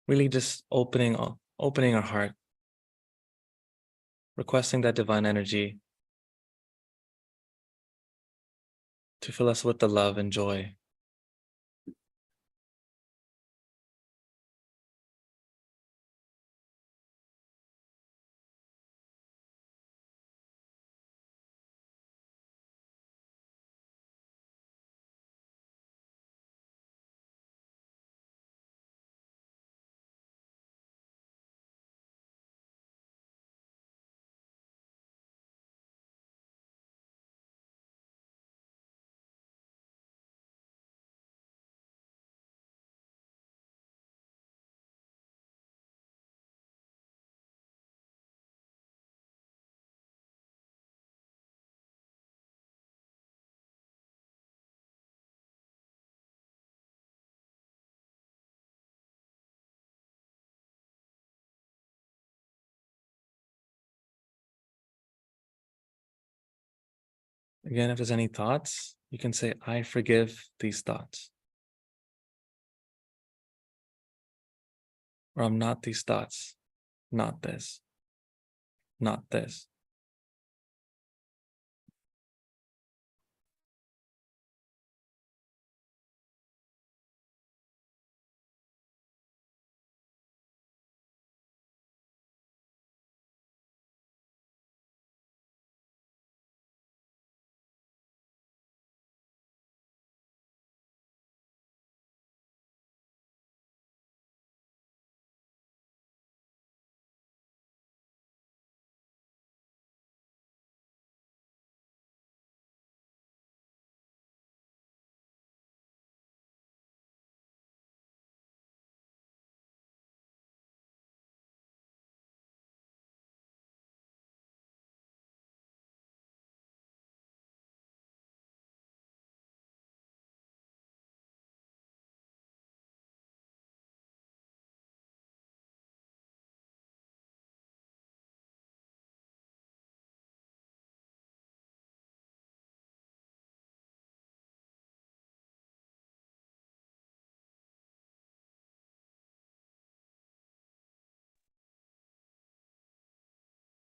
really just opening our heart, requesting that divine energy to fill us with the love and joy. Again, if there's any thoughts, you can say, I forgive these thoughts. Or I'm not these thoughts, not this, not this.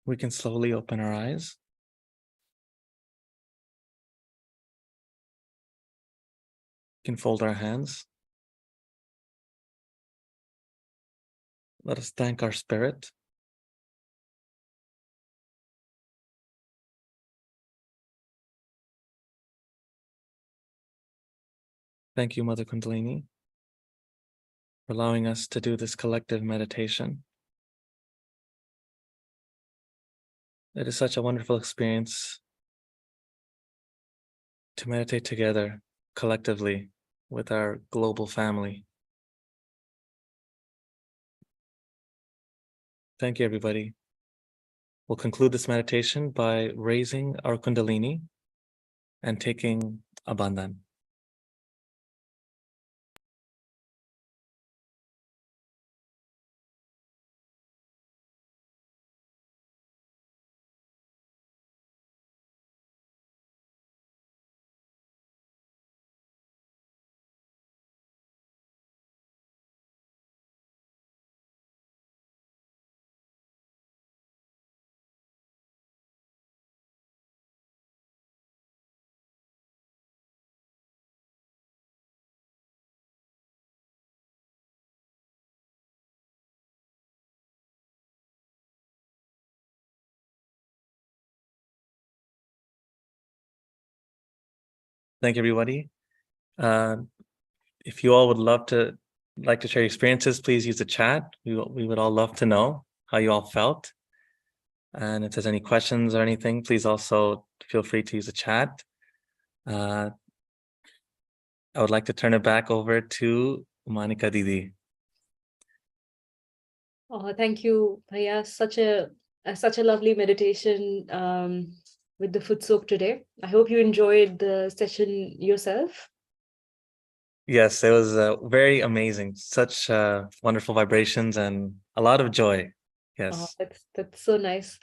We can slowly open our eyes. We can fold our hands. Let us thank our spirit. Thank you, Mother Kundalini, for allowing us to do this collective meditation. It is such a wonderful experience to meditate together collectively with our global family. Thank you, everybody. We'll conclude this meditation by raising our Kundalini and taking a bandhan. Thank you, everybody. If you all would like to share your experiences, please use the chat. We would all love to know how you all felt. And if there's any questions or anything, please also feel free to use the chat. I would like to turn it back over to Monica Didi. Oh, thank you, Bhaiya. Such a lovely meditation with the foot soak today. I hope you enjoyed the session yourself. Yes, it was very amazing. Such wonderful vibrations and a lot of joy. Yes. That's so nice.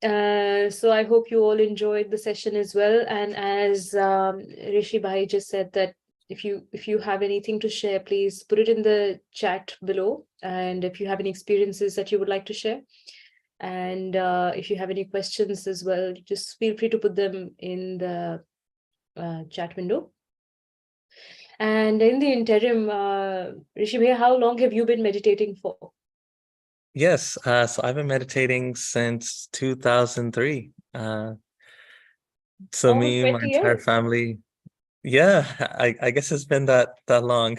So I hope you all enjoyed the session as well. And as Rishi Bhai just said, that if you have anything to share, please put it in the chat below. And if you have any experiences that you would like to share, and if you have any questions as well, just feel free to put them in the chat window. And in the interim, Rishi Bhai, how long have you been meditating for? Yes, so I've been meditating since 2003. So me and my 20 entire years. family, yeah, I guess it's been that long.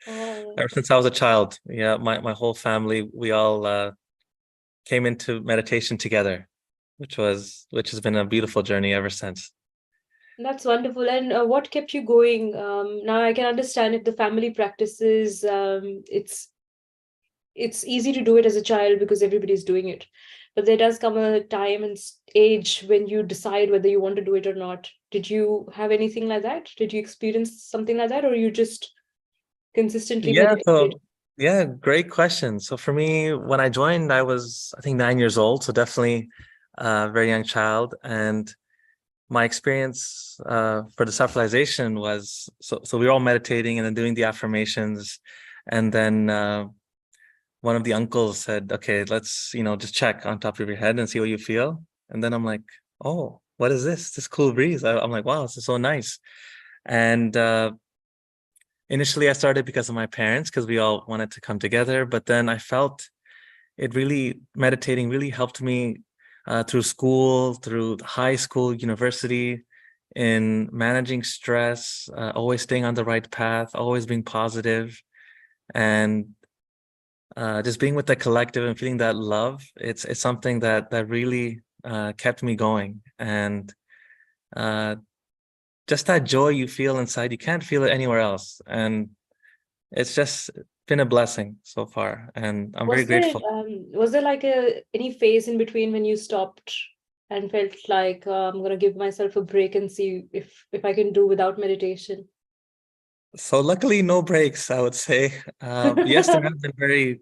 Oh, Ever since I was a child. Yeah, my whole family, we all came into meditation together, which has been a beautiful journey ever since. that's wonderful. And what kept you going? Now I can understand if the family practices, it's easy to do it as a child because everybody's doing it. But there does come a time and age when you decide whether you want to do it or not. Did you have anything like that? Did you experience something like that, or you just consistently meditated? Yeah, great question. So for me, when I joined, I was, I think, 9 years old, so definitely a very young child. And my experience for the self-realization was, so we were all meditating and then doing the affirmations, and then one of the uncles said, okay, let's, just check on top of your head and see what you feel. And then I'm like, oh, what is this cool breeze? I'm like, wow, this is so nice. And initially I started because of my parents, because we all wanted to come together, but then I felt meditating really helped me through school, through high school, university, in managing stress, always staying on the right path, always being positive, and just being with the collective and feeling that love. It's something that really kept me going. And just that joy you feel inside, you can't feel it anywhere else. And it's just been a blessing so far, and I'm very grateful. Was there like any phase in between when you stopped and felt like I'm gonna give myself a break and see if I can do without meditation? So luckily, no breaks, I would say. Yes, there have been very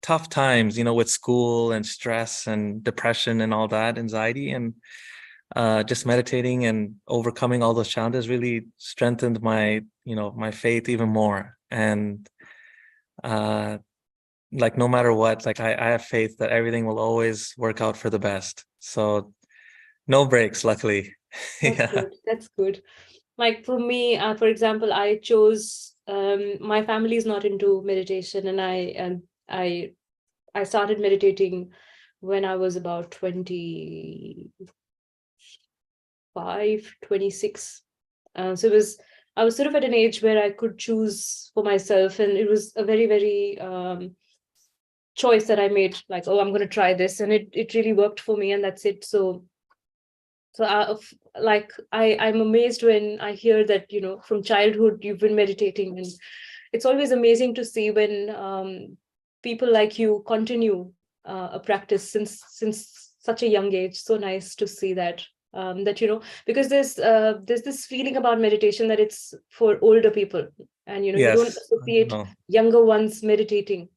tough times, with school and stress and depression and all that, anxiety, and just meditating and overcoming all those challenges really strengthened my, my faith even more. And like no matter what, like I have faith that everything will always work out for the best. So no breaks, luckily. That's good. That's good. Like for me, for example, I chose my family is not into meditation, and I started meditating when I was about 25, 26. So I was sort of at an age where I could choose for myself, and it was a very, very choice that I made, like, oh, I'm going to try this, and it really worked for me, and that's it. So I'm amazed when I hear that, from childhood you've been meditating, and it's always amazing to see when people like you continue a practice since such a young age. So nice to see that. Because there's this feeling about meditation that it's for older people, and you don't associate younger ones meditating.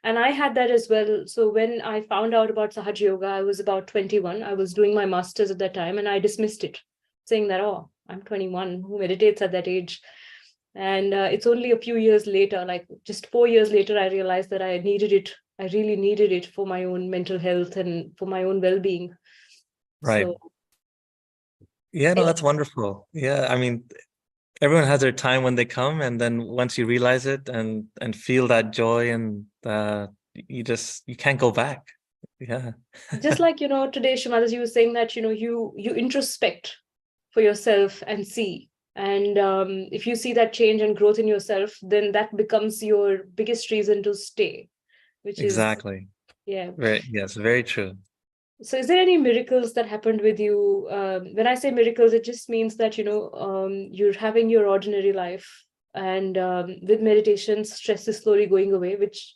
And I had that as well. So when I found out about Sahaja Yoga, I was about 21. I was doing my master's at that time, and I dismissed it, saying that, oh, I'm 21, who meditates at that age? And it's only a few years later, like just 4 years later, I realized that I needed it. I really needed it for my own mental health and for my own well-being. Right. So, yeah, no, that's wonderful. Yeah, I mean, everyone has their time when they come, and then once you realize it and feel that joy, and you can't go back. Yeah. just like, today Shri Mataji was saying that, you introspect for yourself and see. And if you see that change and growth in yourself, then that becomes your biggest reason to stay, which exactly. Yeah. Yes, very true. So is there any miracles that happened with you? When I say miracles, it just means that, you're having your ordinary life, and with meditation, stress is slowly going away, which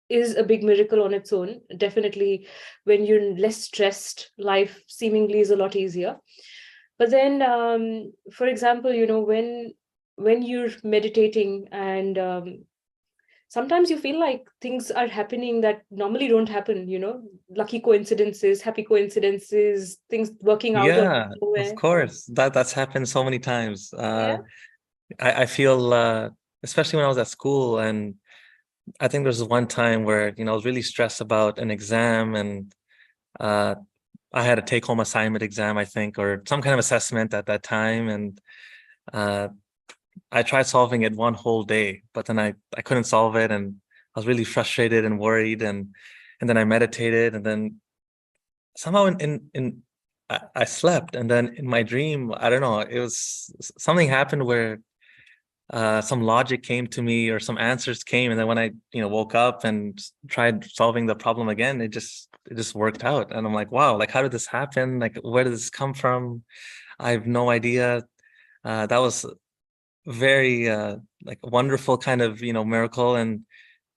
is a big miracle on its own. Definitely, when you're less stressed, life seemingly is a lot easier. But then, for example, when you're meditating, and sometimes you feel like things are happening that normally don't happen, lucky coincidences, happy coincidences, things working out. Yeah, of course. That's happened so many times. I feel, especially when I was at school, and I think there was one time where, I was really stressed about an exam, and I had a take-home assignment exam, I think, or some kind of assessment at that time. And I tried solving it one whole day, but then I couldn't solve it, and I was really frustrated and worried, and then I meditated, and then somehow I slept, and then in my dream, I don't know, it was something happened where some logic came to me, or some answers came, and then when I woke up and tried solving the problem again, it just worked out. And I'm like, wow, like how did this happen? Like, where did this come from? I have no idea. That was very like a wonderful kind of miracle. And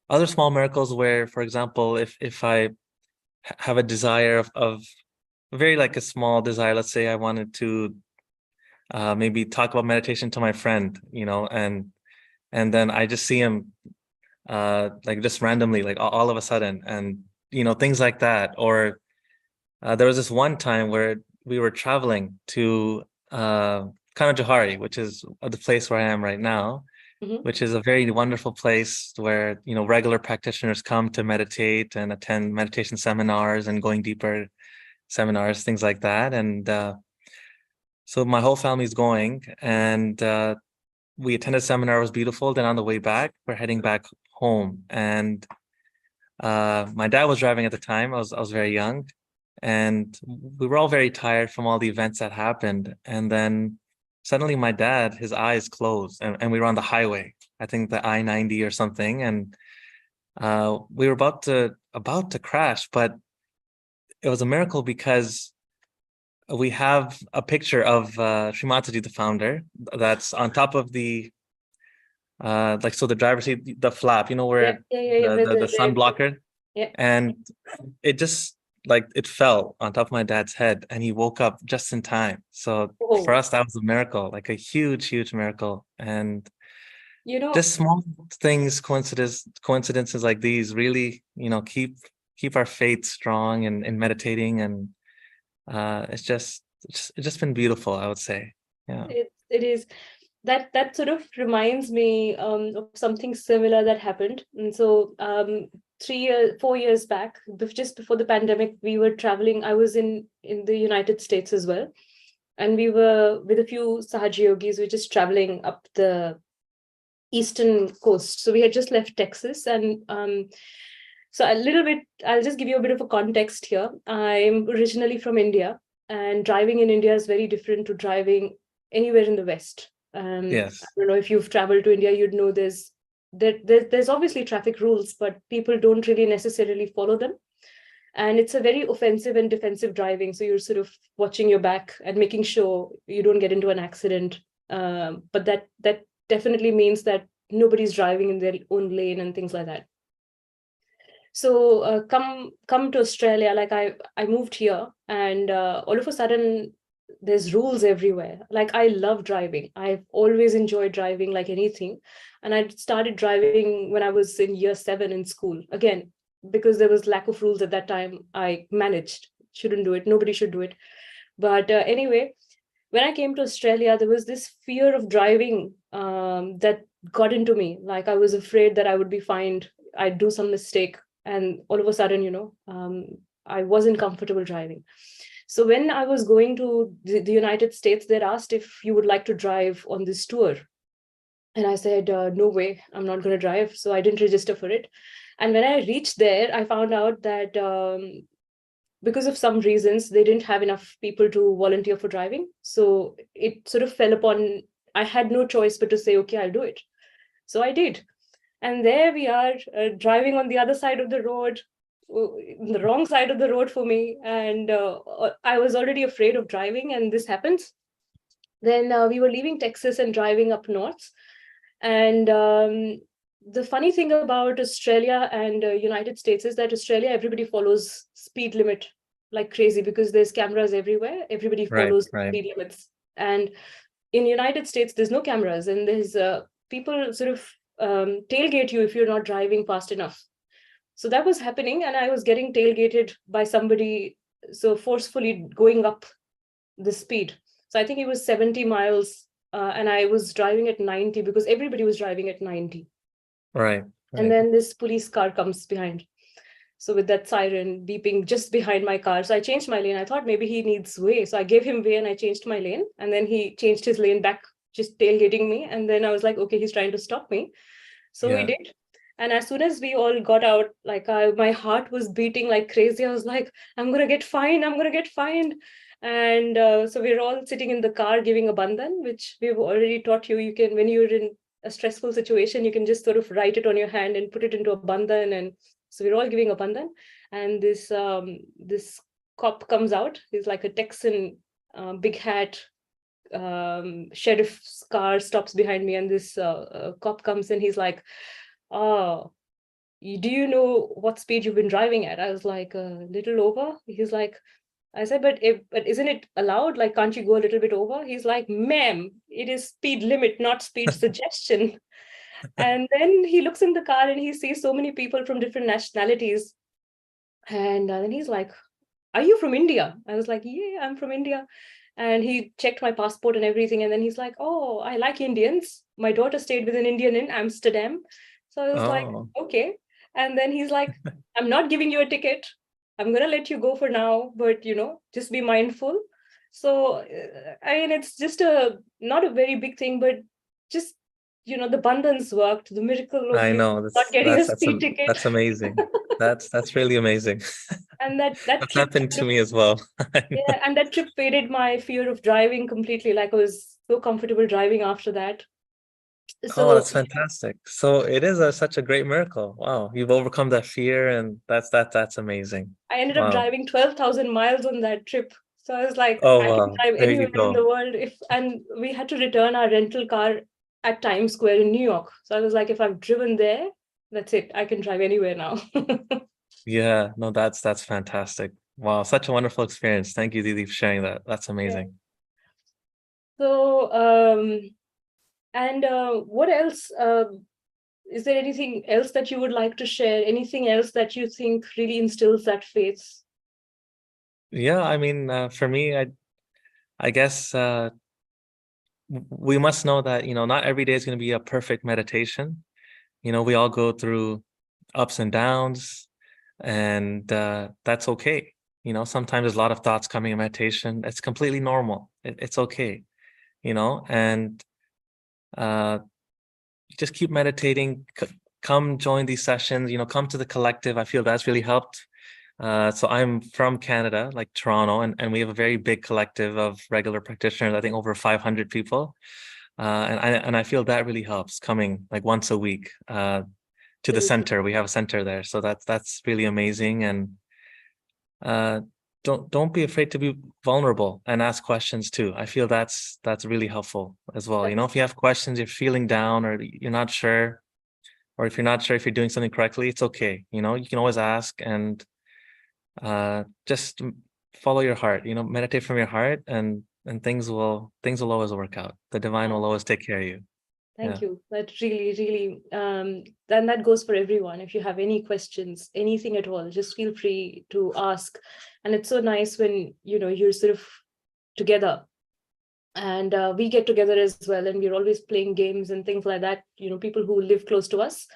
other small miracles where, for example, if I have a desire of very like a small desire, let's say I wanted to maybe talk about meditation to my friend, and then I just see him like just randomly, like all of a sudden, and things like that. Or there was this one time where we were traveling to Kanajahari, which is the place where I am right now, which is a very wonderful place where, you know, regular practitioners come to meditate and attend meditation seminars and going deeper seminars, things like that. And so my whole family's going, and we attended seminar. It was beautiful. Then on the way back, we're heading back home, and my dad was driving at the time. I was very young, and we were all very tired from all the events that happened. And then suddenly my dad, his eyes closed, and we were on the highway, I think the I-90 or something, and we were about to crash. But it was a miracle because we have a picture of Shri Mataji, the founder, that's on top of the like, so the driver's seat, the flap, you know, where the sun blocker, and it just, like, it fell on top of my dad's head, and he woke up just in time. So for us, that was a miracle, like a huge miracle. And You know, just small things, coincidences like these really, you know, keep our faith strong in meditating. And it's just been beautiful, I would say. Yeah, it is. That sort of reminds me of something similar that happened. And so 4 years back, just before the pandemic, we were traveling. I was in the United States as well, and we were with a few Sahaja yogis. We were just traveling up the eastern coast. So we had just left Texas, and so a little bit, I'll just give you a bit of a context here. I'm originally from India, and driving in India is very different to driving anywhere in the West. yes, I don't know if you've traveled to India, you'd know there's obviously traffic rules, but people don't really necessarily follow them. And it's a very offensive and defensive driving. So you're sort of watching your back and making sure you don't get into an accident. But that definitely means that nobody's driving in their own lane and things like that. So come to Australia, like I moved here, and all of a sudden there's rules everywhere. Like, I love driving. I've always enjoyed driving like anything. And I started driving when I was in year 7 in school. Again, because there was lack of rules at that time, I managed. Shouldn't do it. Nobody should do it. But anyway, when I came to Australia, there was this fear of driving that got into me. Like, I was afraid that I would be fined. I'd do some mistake. And all of a sudden, you know, I wasn't comfortable driving. So when I was going to the United States, they asked if you would like to drive on this tour. And I said, no way, I'm not going to drive. So I didn't register for it. And when I reached there, I found out that because of some reasons, they didn't have enough people to volunteer for driving. So it sort of fell upon, I had no choice but to say, okay, I'll do it. So I did. And there we are, driving on the other side of the road, the wrong side of the road for me. And I was already afraid of driving, and this happens. Then we were leaving Texas and driving up north. And the funny thing about Australia and United States is that Australia, everybody follows speed limit like crazy because there's cameras everywhere. Everybody follows speed limits. And in United States, there's no cameras, and there's people sort of tailgate you if you're not driving fast enough. So that was happening, and I was getting tailgated by somebody so forcefully going up the speed. So I think it was 70 miles, and I was driving at 90 because everybody was driving at 90. Right. And then this police car comes behind. So with that siren beeping just behind my car. So I changed my lane. I thought maybe he needs way. So I gave him way and I changed my lane. And then he changed his lane back, just tailgating me. And then I was like, okay, he's trying to stop me. So we did. And as soon as we all got out, like my heart was beating like crazy. I was like, I'm going to get fined. I'm going to get fined. And so we're all sitting in the car giving a bandhan, which we've already taught you. You can, when you're in a stressful situation, you can just sort of write it on your hand and put it into a bandhan. And so we're all giving a bandhan. And this cop comes out. He's like a Texan, big hat, sheriff's car stops behind me. And this cop comes in. He's like, oh, do you know what speed you've been driving at? I was like, a little over. He's like, I said, but isn't it allowed? Like, can't you go a little bit over? He's like, ma'am, it is speed limit, not speed suggestion. And then he looks in the car and he sees so many people from different nationalities. And then he's like, are you from India? I was like, yeah, I'm from India. And he checked my passport and everything. And then he's like, oh, I like Indians. My daughter stayed with an Indian in Amsterdam. So I was like, Oh, okay. And then he's like, I'm not giving you a ticket. I'm going to let you go for now, but, just be mindful. So, I mean, it's just not a very big thing, but just, the bandhans worked, the miracle of I know. not getting a speed ticket. That's amazing. That's really amazing. And that That's trip happened kind to of, me as well. yeah, and that trip faded my fear of driving completely. Like I was so comfortable driving after that. Oh, So that's fantastic. So it is such a great miracle. Wow, you've overcome that fear, and that's amazing. I ended up Wow. driving 12,000 miles on that trip. So I was like, Oh, I can wow. drive There you anywhere in go. the world. And we had to return our rental car at Times Square in New York. So I was like, if I've driven there, that's it. I can drive anywhere now. Yeah, no, that's fantastic. Wow, such a wonderful experience. Thank you, Didi, for sharing that. That's Yeah. amazing. So, and what else? Is there anything else that you would like to share? Anything else that you think really instills that faith? Yeah, I mean, for me, I guess we must know that, not every day is going to be a perfect meditation. We all go through ups and downs, and that's okay. Sometimes there's a lot of thoughts coming in meditation. It's completely normal. It's okay, and uh, just keep meditating. Come join these sessions, come to the collective. I feel that's really helped. So I'm from Canada, like Toronto, and we have a very big collective of regular practitioners, I think over 500 people. And I feel that really helps coming like once a week to the center. We have a center there. So that's really amazing. And don't be afraid to be vulnerable and ask questions too. I feel that's really helpful as well. If you have questions, you're feeling down or you're not sure, or if you're not sure if you're doing something correctly, it's okay. You can always ask, and just follow your heart, meditate from your heart, and things will always work out. The divine will always take care of you. Thank you. That really, really, then that goes for everyone. If you have any questions, anything at all, just feel free to ask. And it's so nice when, you're sort of together, and we get together as well. And we're always playing games and things like that, people who live close to us.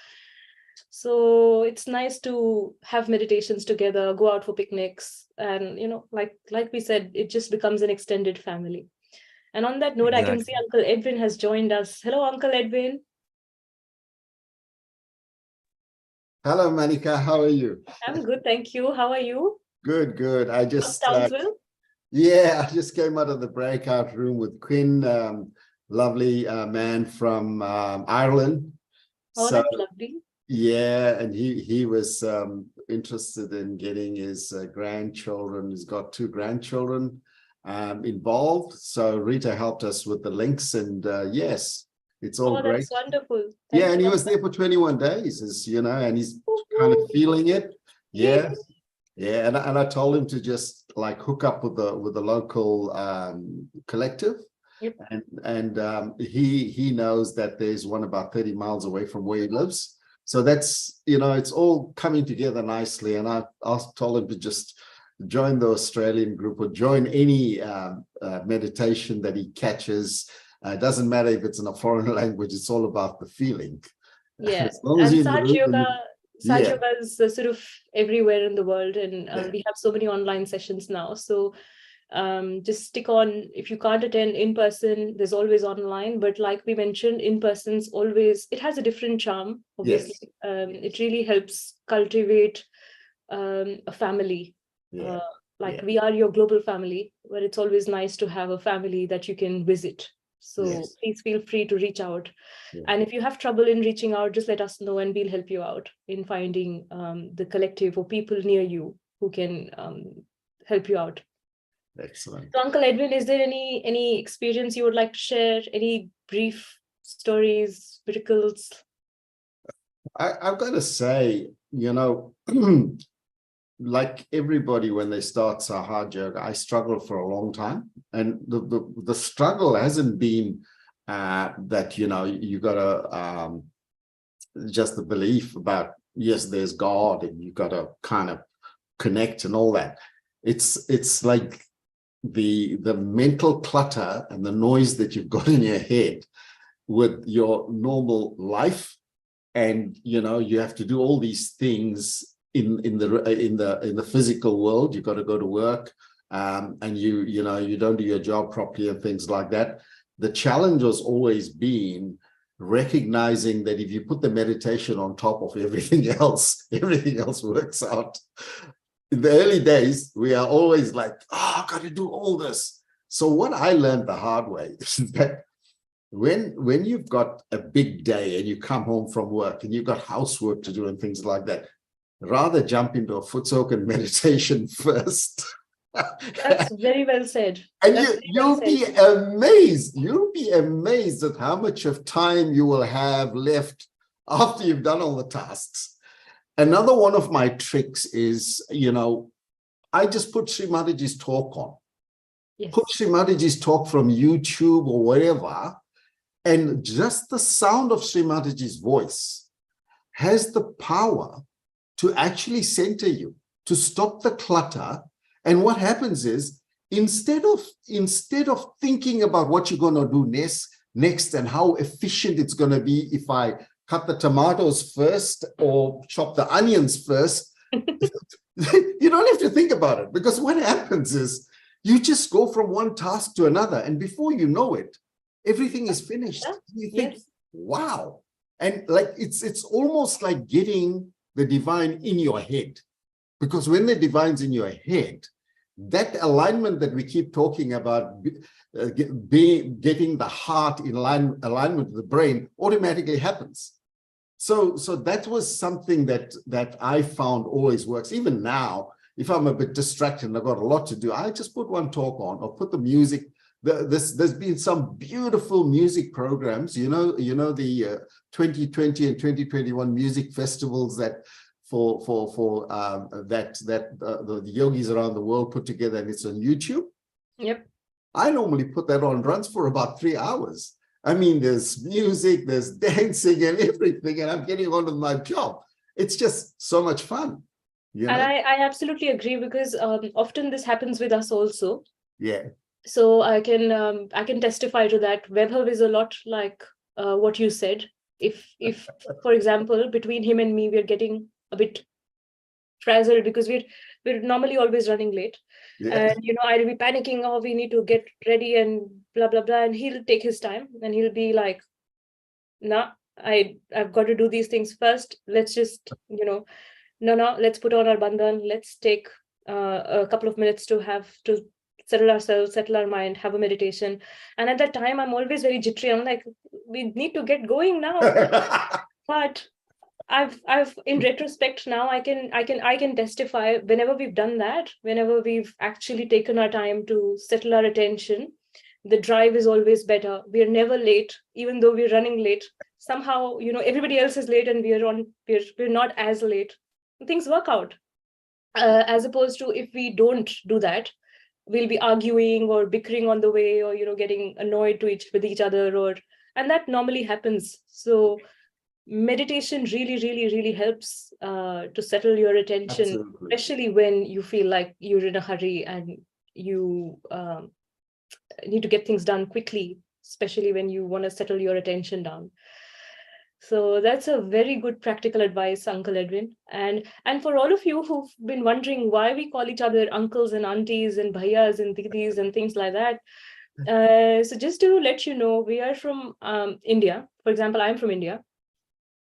So it's nice to have meditations together, go out for picnics. And, like we said, it just becomes an extended family. And on that note, I can see Uncle Edwin has joined us. Hello, Uncle Edwin. Hello, Manika. How are you? I'm good, thank you. How are you? Good. I just Townsville? I just came out of the breakout room with Quinn, lovely man from Ireland. Oh, So, that's lovely. yeah, and he was interested in getting his grandchildren. He's got 2 grandchildren involved. So Rita helped us with the links, and yes, it's all great. That's wonderful. Thank you. And he was there for 21 days, and he's kind of feeling it. Yeah. Yeah, and I told him to just like hook up with the local collective. Yep. And he knows that there's one about 30 miles away from where he lives. So that's, it's all coming together nicely. And I told him to just join the Australian group or join any meditation that he catches. It doesn't matter if it's in a foreign language, it's all about the feeling. Yeah, As long as and you're in the room, Sahaja Yoga is sort of everywhere in the world, and we have so many online sessions now. So just stick on. If you can't attend in person, there's always online. But like we mentioned, in person's always, it has a different charm, obviously. Yes. It really helps cultivate a family. We are your global family, but it's always nice to have a family that you can visit. So please feel free to reach out. And if you have trouble in reaching out, just let us know and we'll help you out in finding the collective or people near you who can help you out. Excellent. So Uncle Edwin, is there any experience you would like to share? Any brief stories, miracles? I've got to say, like everybody, when they start Sahaja Yoga, I struggled for a long time. And the struggle hasn't been that, you got to just the belief about, yes, there's God and you got to kind of connect and all that. It's like the mental clutter and the noise that you've got in your head with your normal life, and you have to do all these things in the physical world. You've got to go to work, and you don't do your job properly and things like that. The challenge has always been recognizing that if you put the meditation on top of everything else works out. In the early days, we are always like, I've got to do all this. So what I learned the hard way is that when you've got a big day and you come home from work and you've got housework to do and things like that, rather jump into a foot soak and meditation first. That's very well said. And you'll be amazed. You'll be amazed at how much of time you will have left after you've done all the tasks. Another one of my tricks is, I just put Shri Mataji's talk on. Yes. Put Shri Mataji's talk from YouTube or wherever, and just the sound of Shri Mataji's voice has the power to actually center you, to stop the clutter. And what happens is, instead of thinking about what you're going to do next and how efficient it's going to be if I cut the tomatoes first or chop the onions first, you don't have to think about it, because what happens is you just go from one task to another, and before you know it, everything is finished. You think, wow. And like it's almost like getting the divine in your head. Because when the divine's in your head, that alignment that we keep talking about, getting the heart in alignment with the brain, automatically happens. So that was something that I found always works. Even now, if I'm a bit distracted and I've got a lot to do, I just put one talk on or put the music. There's been some beautiful music programs, the 2020 and 2021 music festivals that the yogis around the world put together, and it's on YouTube. Yep. I normally put that on, runs for about 3 hours. I mean, there's music, there's dancing and everything, and I'm getting on with my job. It's just so much fun. And I absolutely agree, because often this happens with us also. Yeah. So I can testify to that. Vaibhav is a lot like what you said. If for example, between him and me, we're getting a bit frazzled because we're normally always running late. Yeah. And I'll be panicking, oh, we need to get ready and blah blah blah, and he'll take his time and he'll be like, nah, I've got to do these things first. Let's just no, let's put on our bandhan, let's take a couple of minutes to settle ourselves, settle our mind, have a meditation. And at that time, I'm always very jittery. I'm like, we need to get going now. But I've in retrospect now, I can testify, whenever we've done that, whenever we've actually taken our time to settle our attention, the drive is always better. We are never late, even though we're running late. Somehow, everybody else is late and we're not as late. Things work out. As opposed to if we don't do that, we'll be arguing or bickering on the way, or getting annoyed with each other, and that normally happens. So meditation really, really, really helps to settle your attention. Absolutely. Especially when you feel like you're in a hurry and you need to get things done quickly, especially when you want to settle your attention down. So that's a very good practical advice, Uncle Edwin. And for all of you who've been wondering why we call each other uncles and aunties and bhaiyas and didis and things like that. So just to let you know, we are from India. For example, I'm from India.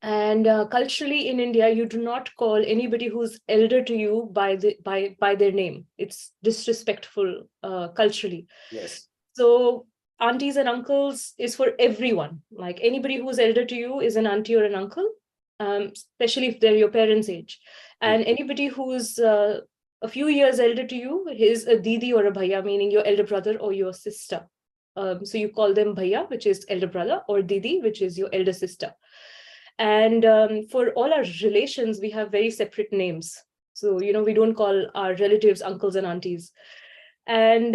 And culturally in India, you do not call anybody who's elder to you by their name. It's disrespectful culturally. Yes. So aunties and uncles is for everyone. Like anybody who's elder to you is an auntie or an uncle, especially if they're your parents' age. And anybody who's a few years elder to you is a didi or a bhaiya, meaning your elder brother or your sister. So you call them bhaiya, which is elder brother, or didi, which is your elder sister. And for all our relations, we have very separate names. So, we don't call our relatives uncles and aunties. And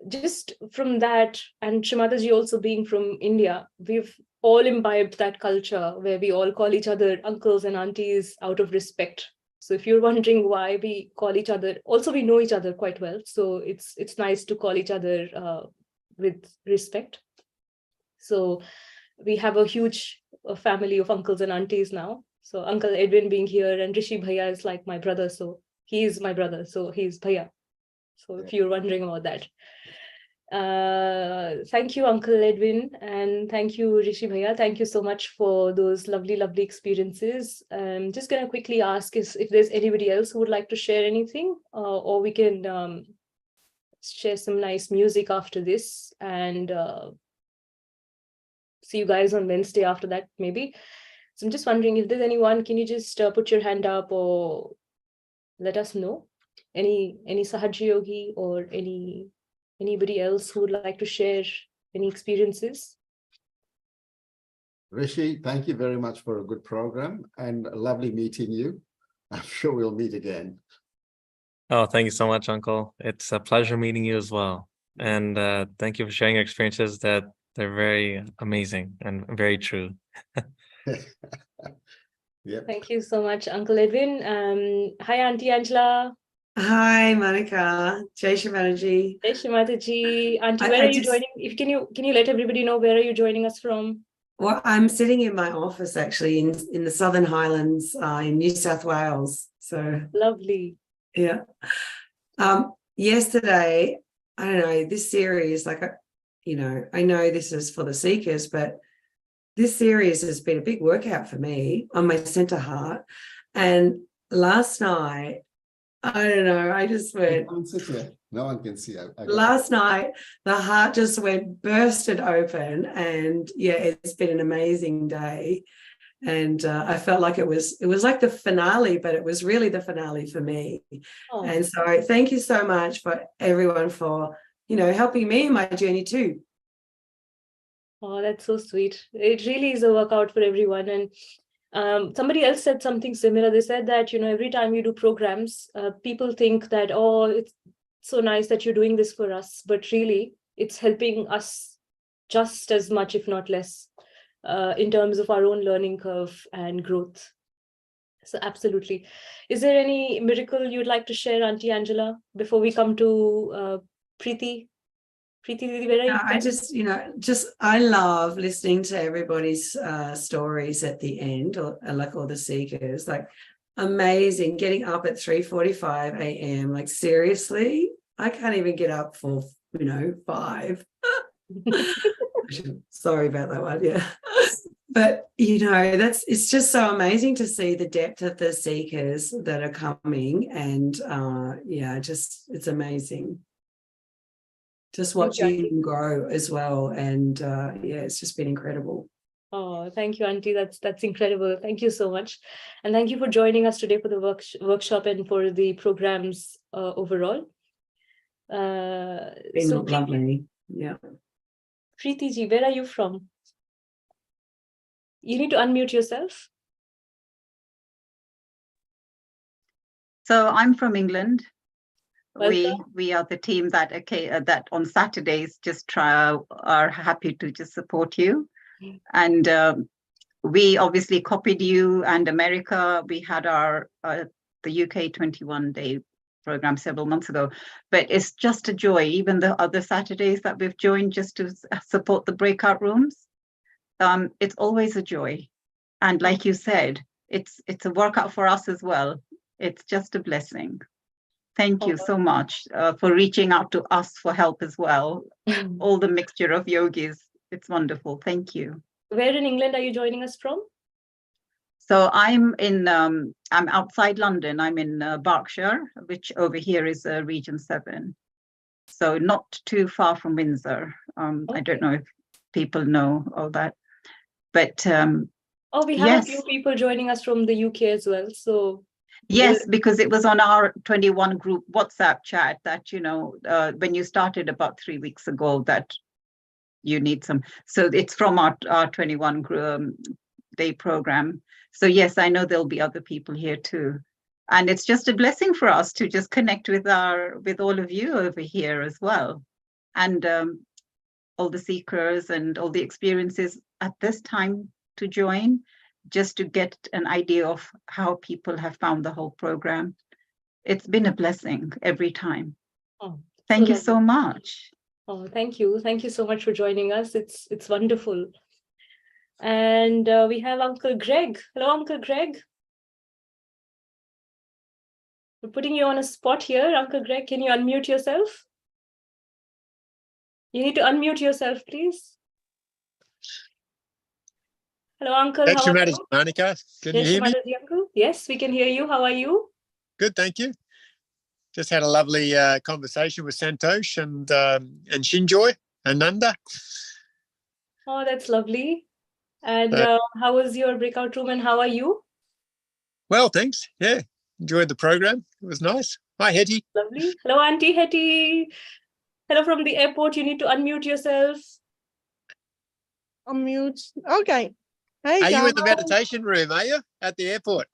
just from that, and Shri Mataji also being from India, we've all imbibed that culture where we all call each other uncles and aunties out of respect. So if you're wondering why we call each other, also we know each other quite well. So it's nice to call each other with respect. So we have a huge family of uncles and aunties now. So Uncle Edwin being here, and Rishi Bhaiya is like my brother. So he is my brother. So he's Bhaiya. So if you're wondering about that. Thank you, Uncle Edwin, and thank you, Rishi Bhaiya. Thank you so much for those lovely, lovely experiences. I'm just going to quickly ask if there's anybody else who would like to share anything, or we can share some nice music after this, and see you guys on Wednesday after that, maybe. So I'm just wondering if there's anyone, can you just put your hand up or let us know? Any Sahaja Yogi or anybody else who would like to share any experiences? Rishi, thank you very much for a good program and lovely meeting you. I'm sure we'll meet again. Oh, thank you so much, Uncle. It's a pleasure meeting you as well. And thank you for sharing your experiences, that they're very amazing and very true. Yep. Thank you so much, Uncle Edwin. Hi, Auntie Angela. Hi, Monica. Jai Shri Mataji. Hey, Shri Mataji. Auntie, I- where I are you just- joining? Can you let everybody know where are you joining us from? Well, I'm sitting in my office actually in the Southern Highlands in New South Wales. So Lovely. yeah. Yesterday, I don't know, this series, like, I know this is for the seekers, but this series has been a big workout for me on my center heart. And last night, I don't know, I just went, Come and sit here. No one can see. I got last night, the heart just bursted open, and yeah, it's been an amazing day. And I felt like it was like the finale, but it was really the finale for me. Oh. And so thank you so much for everyone for, helping me in my journey too. Oh, that's so sweet. It really is a workout for everyone. And somebody else said something similar. They said that, every time you do programs, people think that, oh, it's so nice that you're doing this for us. But really, it's helping us just as much, if not less, in terms of our own learning curve and growth. So absolutely. Is there any miracle you'd like to share, Auntie Angela, before we come to Preeti? Preeti, Didi, where are you? I just, I love listening to everybody's stories at the end, or like all the seekers, like amazing, getting up at 3:45 a.m. Like seriously, I can't even get up for, 5. Sorry about that one, yeah. But it's just so amazing to see the depth of the seekers that are coming, and it's amazing. Just watching them grow as well, and it's just been incredible. Oh, thank you, Auntie. That's incredible. Thank you so much, and thank you for joining us today for the workshop and for the programs overall. Been So lovely, yeah. Preeti ji, where are you from? You need to unmute yourself. So I'm from England. Welcome. We are the team that on Saturdays are happy to just support you, and we obviously copied you and America. We had our the UK 21-day program several months ago, but it's just a joy. Even the other Saturdays that we've joined just to support the breakout rooms, it's always a joy. And like you said, it's a workout for us as well. It's just a blessing. Thank you so much for reaching out to us for help as well. All the mixture of yogis, it's wonderful. Thank you. Where in England are you joining us from? So I'm outside London. I'm in Berkshire, which over here is Region 7. So not too far from Windsor. I don't know if people know all that, but we have a few people joining us from the UK as well. So yes, because it was on our 21 group WhatsApp chat that, when you started about 3 weeks ago, that you need some. So it's from our 21 day program. So yes, I know there'll be other people here too. And it's just a blessing for us to just connect with all of you over here as well. And all the seekers and all the experiences at this time to join. just to get an idea of how people have found the whole program. It's been a blessing every time. Oh, Thank you lovely. so much. Oh, thank you. Thank you so much for joining us. It's wonderful. And we have Uncle Greg. Hello, Uncle Greg. We're putting you on a spot here. Uncle Greg, can you unmute yourself? You need to unmute yourself, please. Hello, Uncle. Thanks, How Shri are Mataji. you? Monica, can you Yes, hear me? Mataji, Uncle. Yes, we can hear you. How are you? Good, thank you. Just had a lovely conversation with Santosh and Shinjoy, Ananda. Oh, that's lovely. And Uh, how was your breakout room and how are you? Well, thanks. Yeah, enjoyed the program. It was nice. Hi, Hetty. Lovely. Hello, Auntie Hetty. Hello from the airport. You need to unmute yourself. Unmute. Okay. Hey, Are you in guys. the meditation room, are you, at the airport?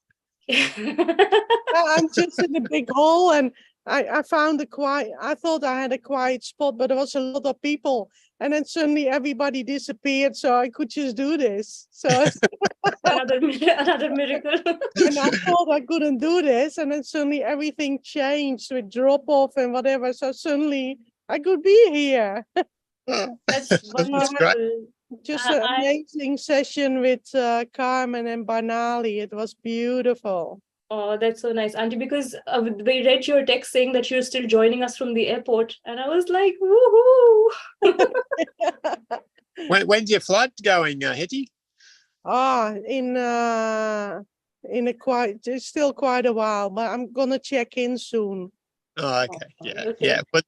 I'm just in the big hall and I found a quiet, I thought I had a quiet spot, but there was a lot of people. And then suddenly everybody disappeared, so I could just do this. So another miracle. and I thought I couldn't do this, and then suddenly everything changed with drop off and whatever. So suddenly I could be here. That's That's wonderful. great. Just an amazing session with Carmen and Barnali. It was beautiful. Oh, that's so nice, Auntie, because we read your text saying that you're still joining us from the airport. And I was like, woohoo. When's your flight going, Hetty? In a it's still quite a while, but I'm gonna check in soon. Oh, okay. Yeah, Okay. yeah. But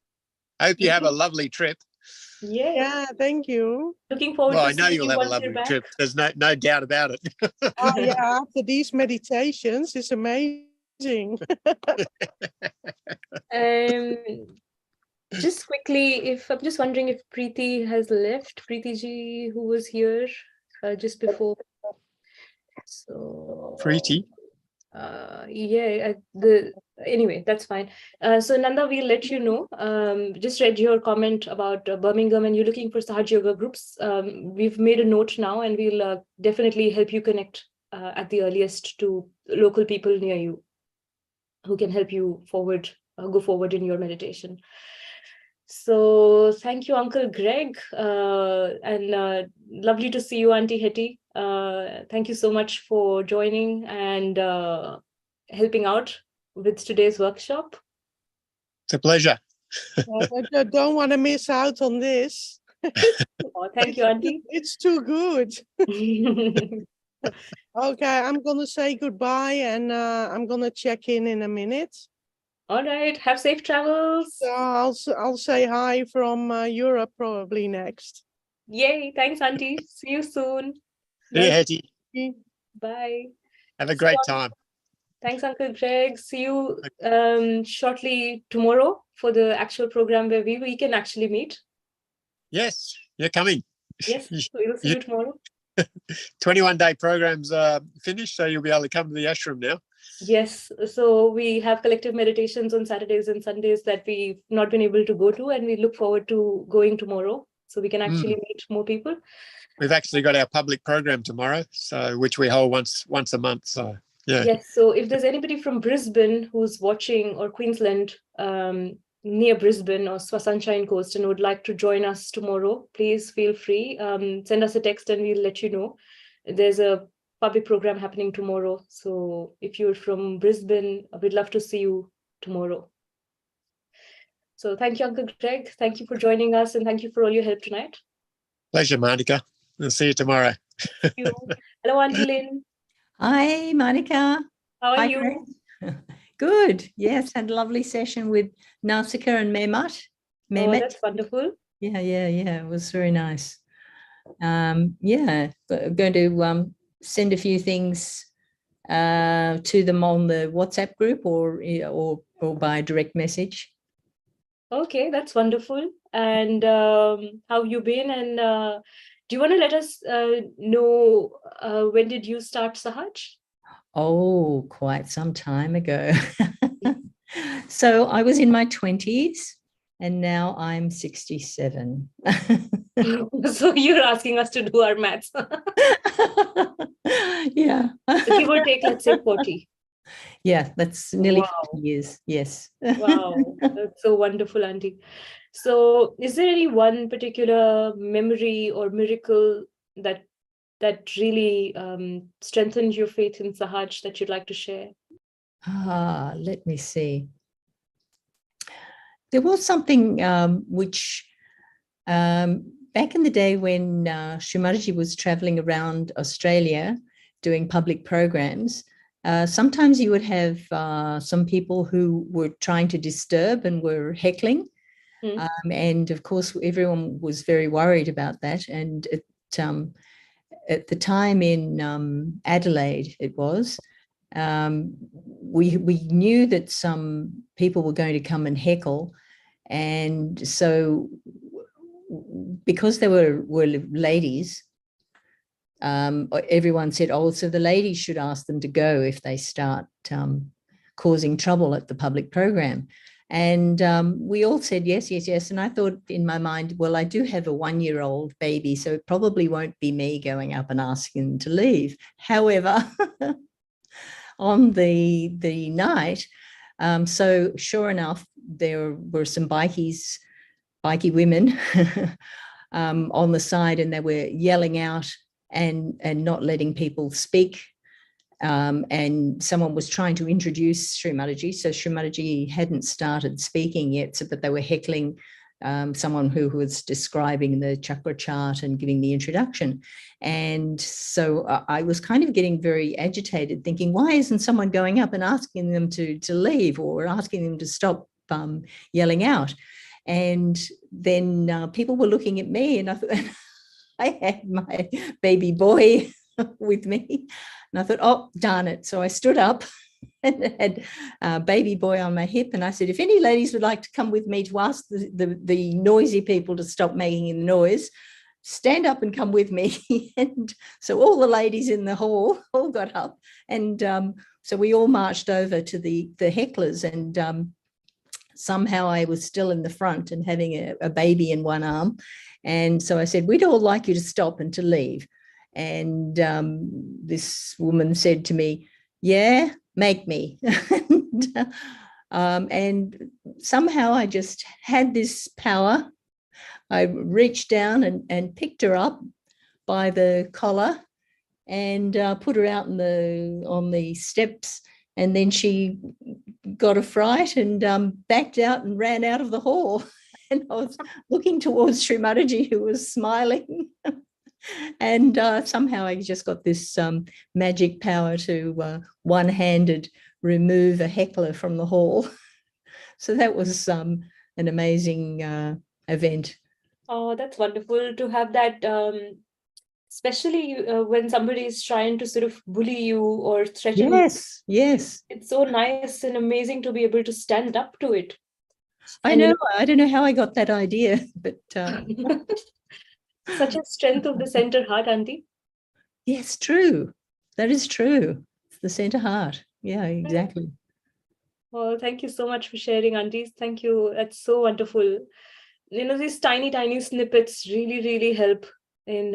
I hope you have a lovely trip. Yes. Yeah, thank you. Looking forward Well, to I know seeing you'll you have a once you're lovely back. trip. There's no doubt about it. Oh yeah, after these meditations, it's amazing. Just quickly, if I'm just wondering if Preeti has left, Preeti ji, who was here just before. So Preeti. Anyway, that's fine. So Nanda, we'll let you know. Just read your comment about Birmingham and you're looking for Sahaja yoga groups. We've made a note now and we'll definitely help you connect at the earliest to local people near you who can help you go forward in your meditation. So thank you, Uncle Greg, and lovely to see you, Auntie Hetty. Thank you so much for joining and helping out with today's workshop. It's a pleasure. I don't want to miss out on this. Oh, thank you, Auntie. It's too good. Okay, I'm gonna say goodbye and I'm gonna check in a minute. All right, have safe travels. So I'll say hi from Europe probably next. Yay, thanks, Auntie. See you soon. See you, Hetty. Bye. Have a great time. Thanks, Uncle Greg. See you shortly tomorrow for the actual program where we can actually meet. Yes, you're coming. Yes, we'll see you tomorrow. 21-day program's finished, so you'll be able to come to the ashram now. Yes, so we have collective meditations on Saturdays and Sundays that we've not been able to go to, and we look forward to going tomorrow so we can actually meet more people. We've actually got our public program tomorrow, so which we hold once a month. So yeah. Yes, so if there's anybody from Brisbane who's watching, or Queensland, near Brisbane or Sunshine Coast, and would like to join us tomorrow, please feel free. Send us a text and we'll let you know. There's a public program happening tomorrow. So if you're from Brisbane, we'd love to see you tomorrow. So thank you, Uncle Greg. Thank you for joining us and thank you for all your help tonight. Pleasure, Monica. We'll see you tomorrow. Thank you. Hello, Auntie Lynn. Hi, Monica. How are Hi, you? Good. Yes, had a lovely session with Nausicaa and Mehmet. Oh, that's wonderful. Yeah. It was very nice. Going to send a few things to them on the WhatsApp group or by direct message. Okay, that's wonderful. And how have you been? And do you want to let us know when did you start Sahaj? Oh, quite some time ago. So I was in my 20s and now I'm 67. So you're asking us to do our maths. Yeah. So give or take, let's say 40. Yeah, that's nearly Wow. 40 years. Yes. Wow, that's so wonderful, Auntie. So, is there any one particular memory or miracle that really strengthened your faith in Sahaj that you'd like to share? Let me see. There was something which back in the day when Shri Mataji was traveling around Australia doing public programs, sometimes you would have some people who were trying to disturb and were heckling. And of course, everyone was very worried about that. And at the time in Adelaide, it was, we knew that some people were going to come and heckle. And so because there were ladies, everyone said, oh, so the ladies should ask them to go if they start causing trouble at the public program. And we all said yes, yes, yes. And I thought in my mind, well, I do have a 1-year-old baby, so it probably won't be me going up and asking them to leave. However, on the night, so sure enough, there were some bikie women on the side, and they were yelling out and not letting people speak. And someone was trying to introduce Shri Mataji. So Shri Mataji hadn't started speaking yet, but they were heckling someone who was describing the chakra chart and giving the introduction. And so I was kind of getting very agitated, thinking, why isn't someone going up and asking them to leave or asking them to stop yelling out? And then people were looking at me, and I thought, I had my baby boy with me. And I thought, oh, darn it. So I stood up and had a baby boy on my hip. And I said, if any ladies would like to come with me to ask the noisy people to stop making the noise, stand up and come with me. And so all the ladies in the hall all got up. And so we all marched over to the hecklers. And somehow I was still in the front and having a baby in one arm. And so I said, we'd all like you to stop and to leave. And this woman said to me, yeah, make me. And somehow I just had this power. I reached down and picked her up by the collar and put her out on the steps. And then she got a fright and backed out and ran out of the hall. And I was looking towards Shri Mataji, who was smiling. And somehow I just got this magic power to one-handed remove a heckler from the hall. So that was an amazing event. Oh, that's wonderful to have that, especially when somebody is trying to sort of bully you or threaten you. Yes, yes. It's so nice and amazing to be able to stand up to it. I know. I don't know how I got that idea, but such a strength of the center heart, Auntie. Yes, true. That is true. It's the center heart. Yeah, exactly. Well, thank you so much for sharing, aunties. Thank you. That's so wonderful. You know, these tiny snippets really, really help in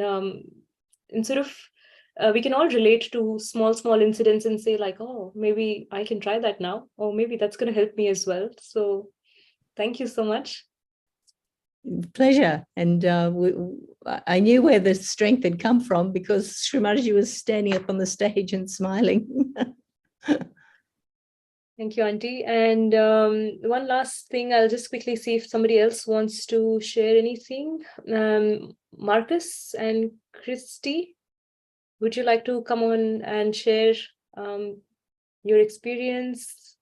sort of, we can all relate to small incidents and say like, oh, maybe I can try that now, or maybe that's going to help me as well. So thank you so much. Pleasure. And I knew where the strength had come from because Shri Mataji was standing up on the stage and smiling. Thank you, Auntie. And one last thing, I'll just quickly see if somebody else wants to share anything. Marcus and Christy, would you like to come on and share your experience?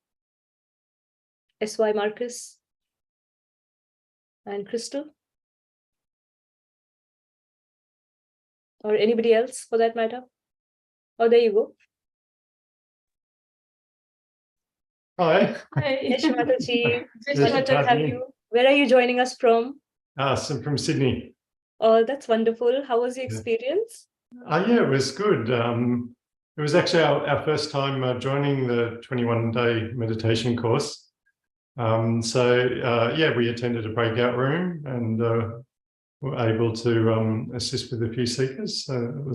SY Marcus and Crystal? Or anybody else for that matter? Oh, there you go. Hi. Hi, Shri Mataji. Pleasure to have you. Where are you joining us from? I'm from Sydney. Oh, that's wonderful. How was your experience? Yeah, it was good. It was actually our first time joining the 21-day meditation course. Yeah, we attended a breakout room and were able to assist with a few seekers. So that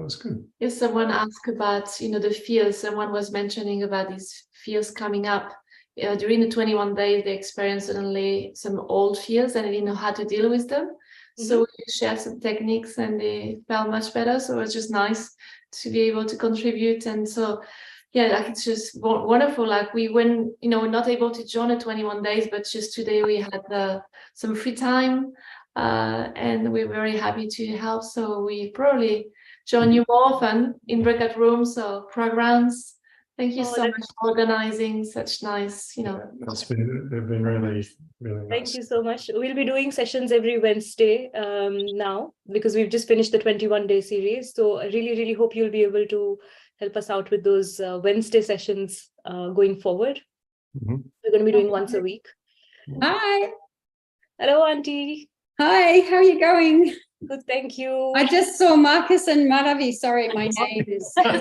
was good. Yes, someone asked about, the fears. Someone was mentioning about these fears coming up. During the 21 days, they experienced suddenly some old fears and they didn't know how to deal with them. So we shared some techniques and they felt much better. So it was just nice to be able to contribute. And so, yeah, like it's just wonderful. Like we went, not able to join the 21 days, but just today we had some free time and we're very happy to help. So we probably join you more often in breakout rooms or programs. Thank you so much for organizing such nice, They've been really, really nice. Thank you so much. We'll be doing sessions every Wednesday now because we've just finished the 21-day series. So I really, really hope you'll be able to help us out with those Wednesday sessions going forward. We're going to be doing once a week. Hi. Hello, Auntie. Hi, how are you going? Good, thank you. I just saw Marcus and Madhavi. Sorry, my name is. I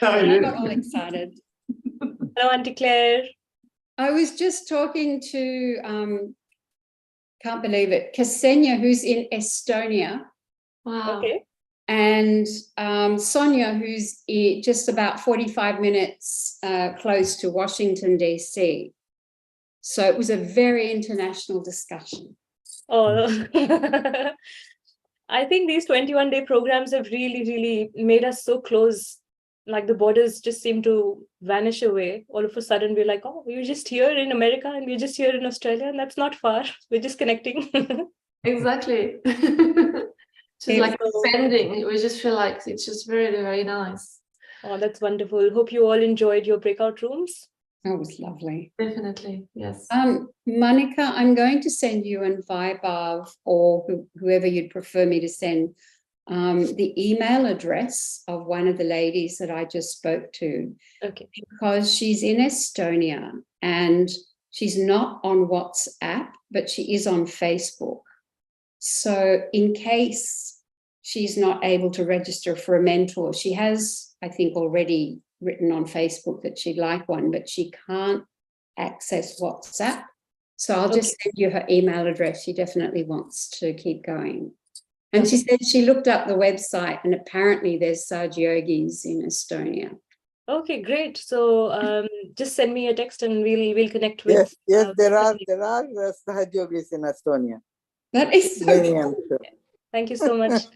got all excited. Hello, Auntie Claire. I was just talking to, can't believe it, Ksenia, who's in Estonia. Wow. Okay. And Sonia, who's just about 45 minutes close to Washington, D.C. So it was a very international discussion. Oh, I think these 21-day programs have really, really made us so close. Like the borders just seem to vanish away. All of a sudden, we're like, oh, we're just here in America and we're just here in Australia, and that's not far. We're just connecting. Exactly. Just like ascending. We just feel like it's just very, very nice. Oh, that's wonderful. Hope you all enjoyed your breakout rooms. That was lovely. Definitely, yes. Monica, I'm going to send you and Vaibhav or whoever you'd prefer me to send the email address of one of the ladies that I just spoke to. Okay. Because she's in Estonia and she's not on WhatsApp, but she is on Facebook. So in case she's not able to register for a mentor, she has, I think, already written on Facebook that she'd like one, but she can't access WhatsApp. So I'll just send you her email address. She definitely wants to keep going. And she said she looked up the website and apparently there's Sahaja yogis in Estonia. Okay, great. So just send me a text and we'll connect with. Yes, there are Sahaja yogis in Estonia. That is so cool. Thank you so much.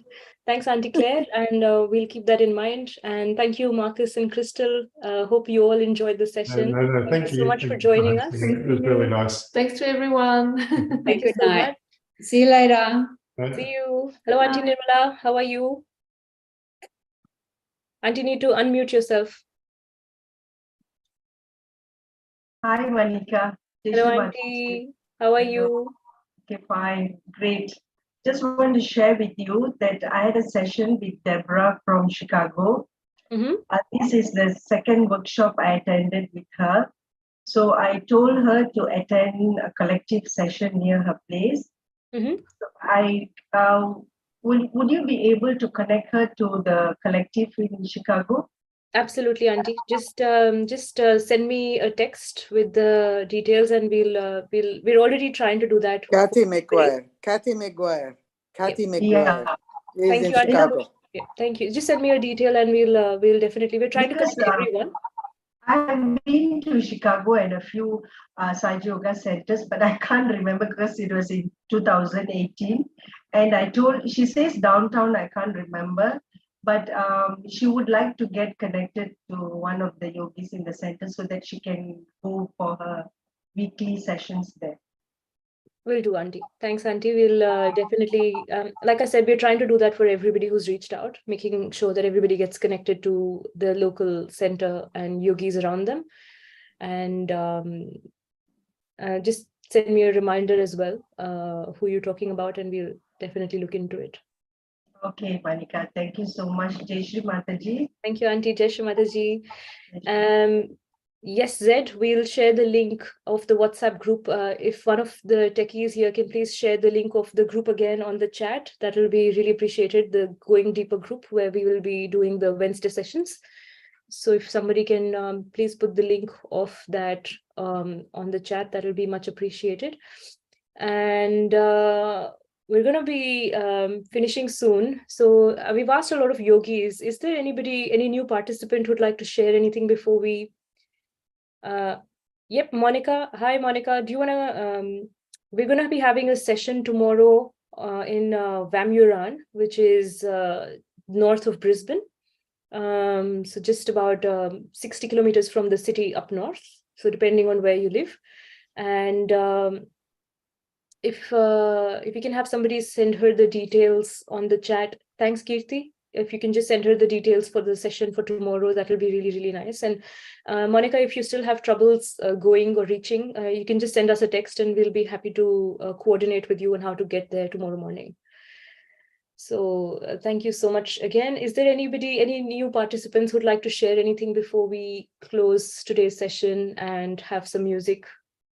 Thanks, Auntie Claire, and we'll keep that in mind. And thank you, Marcus and Crystal. Hope you all enjoyed the session. Thank you so much for joining us. It was really nice. Thanks to everyone. Thank you so much. See you later. See you. Hello, Auntie Nirmala. How are you? Auntie, need to unmute yourself. Hi, Monica. Hello, Auntie. How are you? Okay, fine. Great. Just want to share with you that I had a session with Deborah from Chicago. This is the second workshop I attended with her. So I told her to attend a collective session near her place. So would you be able to connect her to the collective in Chicago? Absolutely, Auntie. Just send me a text with the details, and we're already trying to do that. Kathy McGuire. Thank is you, in Chicago. Yeah, thank you. Just send me a detail, and we'll definitely. We're trying to connect everyone. I've been to Chicago and a few Sahaja Yoga centers, but I can't remember because it was in 2018. And she says downtown, I can't remember, but she would like to get connected to one of the yogis in the center so that she can go for her weekly sessions there. Will do, Auntie. Thanks, Auntie. We'll definitely, like I said, we're trying to do that for everybody who's reached out, making sure that everybody gets connected to the local center and yogis around them. And just send me a reminder as well, who you're talking about, and we'll definitely look into it. Okay, Monica, thank you so much. Jai Shri Mataji. Thank you, Auntie. Jai Shri Mataji. Yes, Zed, we'll share the link of the WhatsApp group. If one of the techies here can please share the link of the group again on the chat, that will be really appreciated. The Going Deeper group where we will be doing the Wednesday sessions. So if somebody can please put the link of that on the chat, that will be much appreciated. And we're going to be finishing soon. So we've asked a lot of yogis. Is there anybody, any new participant who'd like to share anything before we? Yep, Monica. Hi, Monica. Do you want to? We're going to be having a session tomorrow in Vamuran, which is north of Brisbane. So just about 60 kilometers from the city up north. So depending on where you live, and if we can have somebody send her the details on the chat. Thanks, Kirti. If you can just send her the details for the session for tomorrow, that will be really, really nice. And Monica, if you still have troubles going or reaching, you can just send us a text and we'll be happy to coordinate with you on how to get there tomorrow morning. So thank you so much again. Is there anybody, any new participants who'd like to share anything before we close today's session and have some music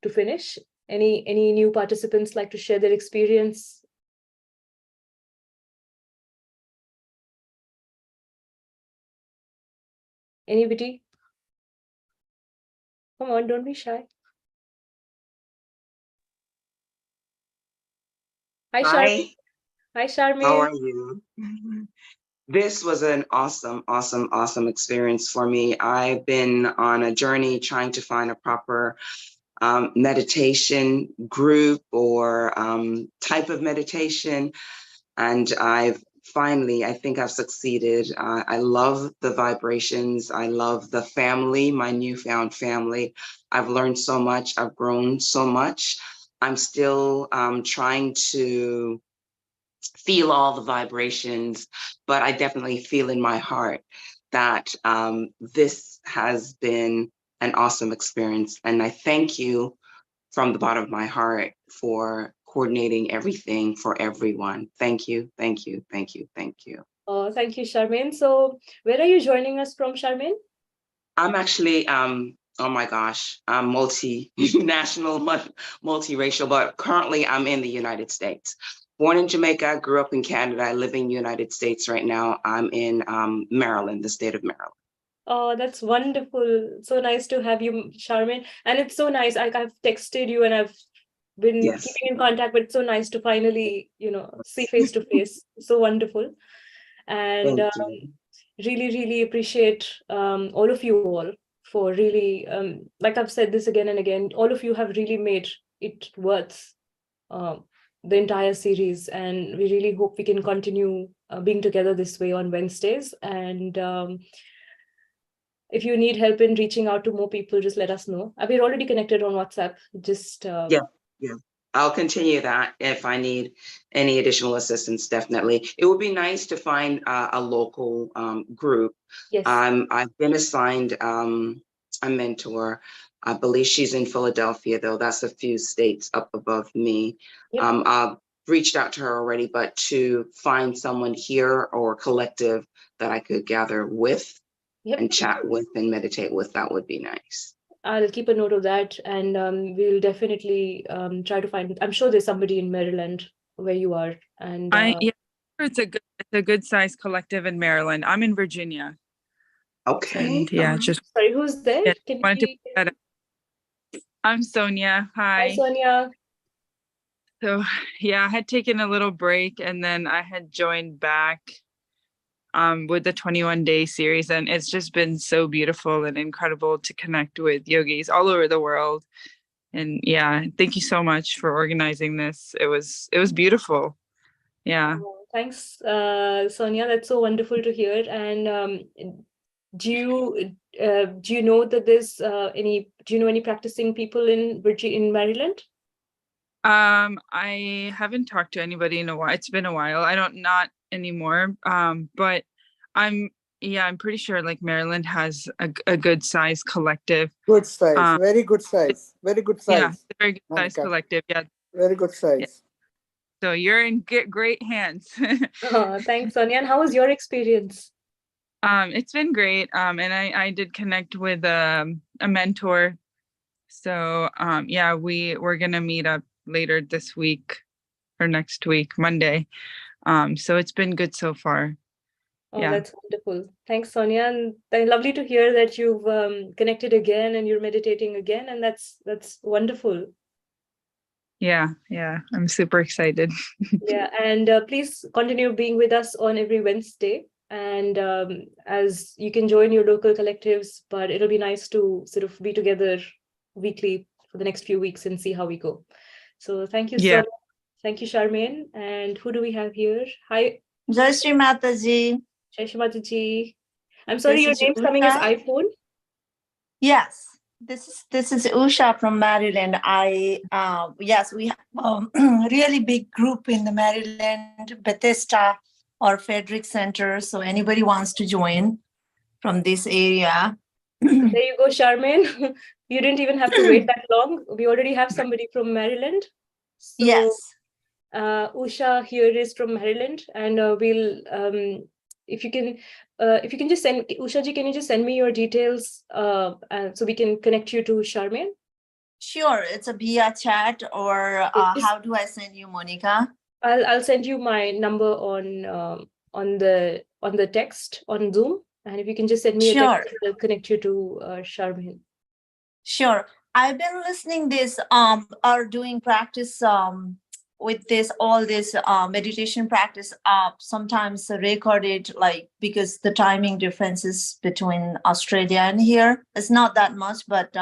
to finish? Any new participants like to share their experience? Anybody? Come on, don't be shy. Hi, Charmi. Hi, Charmi. How are you? This was an awesome, awesome, awesome experience for me. I've been on a journey trying to find a proper meditation group or type of meditation. And I think I've succeeded. I love the vibrations. I love the family, my newfound family. I've learned so much. I've grown so much. I'm still trying to feel all the vibrations, but I definitely feel in my heart that this has been an awesome experience. And I thank you from the bottom of my heart for coordinating everything for everyone. Thank you, thank you, thank you, thank you. Oh, thank you, Charmaine. So where are you joining us from, Charmaine? I'm actually, oh my gosh, I'm multinational, multiracial, but currently I'm in the United States. Born in Jamaica, grew up in Canada. I live in the United States right now. I'm in Maryland, the state of Maryland. Oh, that's wonderful. So nice to have you, Charmaine. And it's so nice. I've texted you and I've been keeping in contact, but it's so nice to finally, see face to face. So wonderful. And really, really appreciate all of you all for really, like I've said this again and again, all of you have really made it worth the entire series. And we really hope we can continue being together this way on Wednesdays. And if you need help in reaching out to more people, just let us know. We're already connected on WhatsApp. Just yeah. I'll continue that if I need any additional assistance. Definitely, it would be nice to find a local group. Yes. I've been assigned a mentor. I believe she's in Philadelphia, though. That's a few states up above me. Yep. I've reached out to her already, but to find someone here or collective that I could gather with and chat with and meditate with, that would be nice. I'll keep a note of that, and we'll definitely try to find. I'm sure there's somebody in Maryland where you are, and it's a good size collective in Maryland. I'm in Virginia. Okay. And just sorry, who's there? I'm Sonia. Hi. Hi, Sonia. So I had taken a little break, and then I had joined back with the 21-day series, and it's just been so beautiful and incredible to connect with yogis all over the world. And thank you so much for organizing this. It was beautiful. Thanks, Sonia. That's so wonderful to hear. And do you know that there's any practicing people in Maryland? I haven't talked to anybody in a while. It's been a while. Not anymore. But I'm pretty sure like Maryland has a good size collective. Good size, very good size, very good size. Yeah, very good size collective. Yeah, very good size. Yeah. So you're in great hands. Thanks, Sonia. And how was your experience? It's been great. And I did connect with a mentor. So we're gonna meet up later this week or next week, Monday. So it's been good so far. Oh, that's wonderful. Thanks, Sonia. And lovely to hear that you've connected again and you're meditating again. And that's wonderful. yeah, I'm super excited. Yeah, and please continue being with us on every Wednesday. And as you can join your local collectives, but it'll be nice to sort of be together weekly for the next few weeks and see how we go. So thank you so Yeah. much. Thank you, Charmaine. And who do we have here? Hi. Jai Shri Mataji. Jai Shri Mataji. I'm sorry, This your is name's coming as Usha. iPhone. Yes, this is Usha from Maryland. Yes, we have really big group in the Maryland Bethesda or Frederick Center. So anybody wants to join from this area. There you go, Charmaine. You didn't even have to wait that long. We already have somebody from Maryland. So, Yes. Usha here is from Maryland, and we'll if you can just send Usha ji, can you just send me your details so we can connect you to Charmaine? Sure, it's a via chat or how do I send you, Monica? I'll send you my number on the text on Zoom, and if you can just send me a text, I'll connect you to Charmaine. Sure. I've been listening this or doing practice with all this meditation practice sometimes recorded, like, because the timing differences between Australia and here, it's not that much, but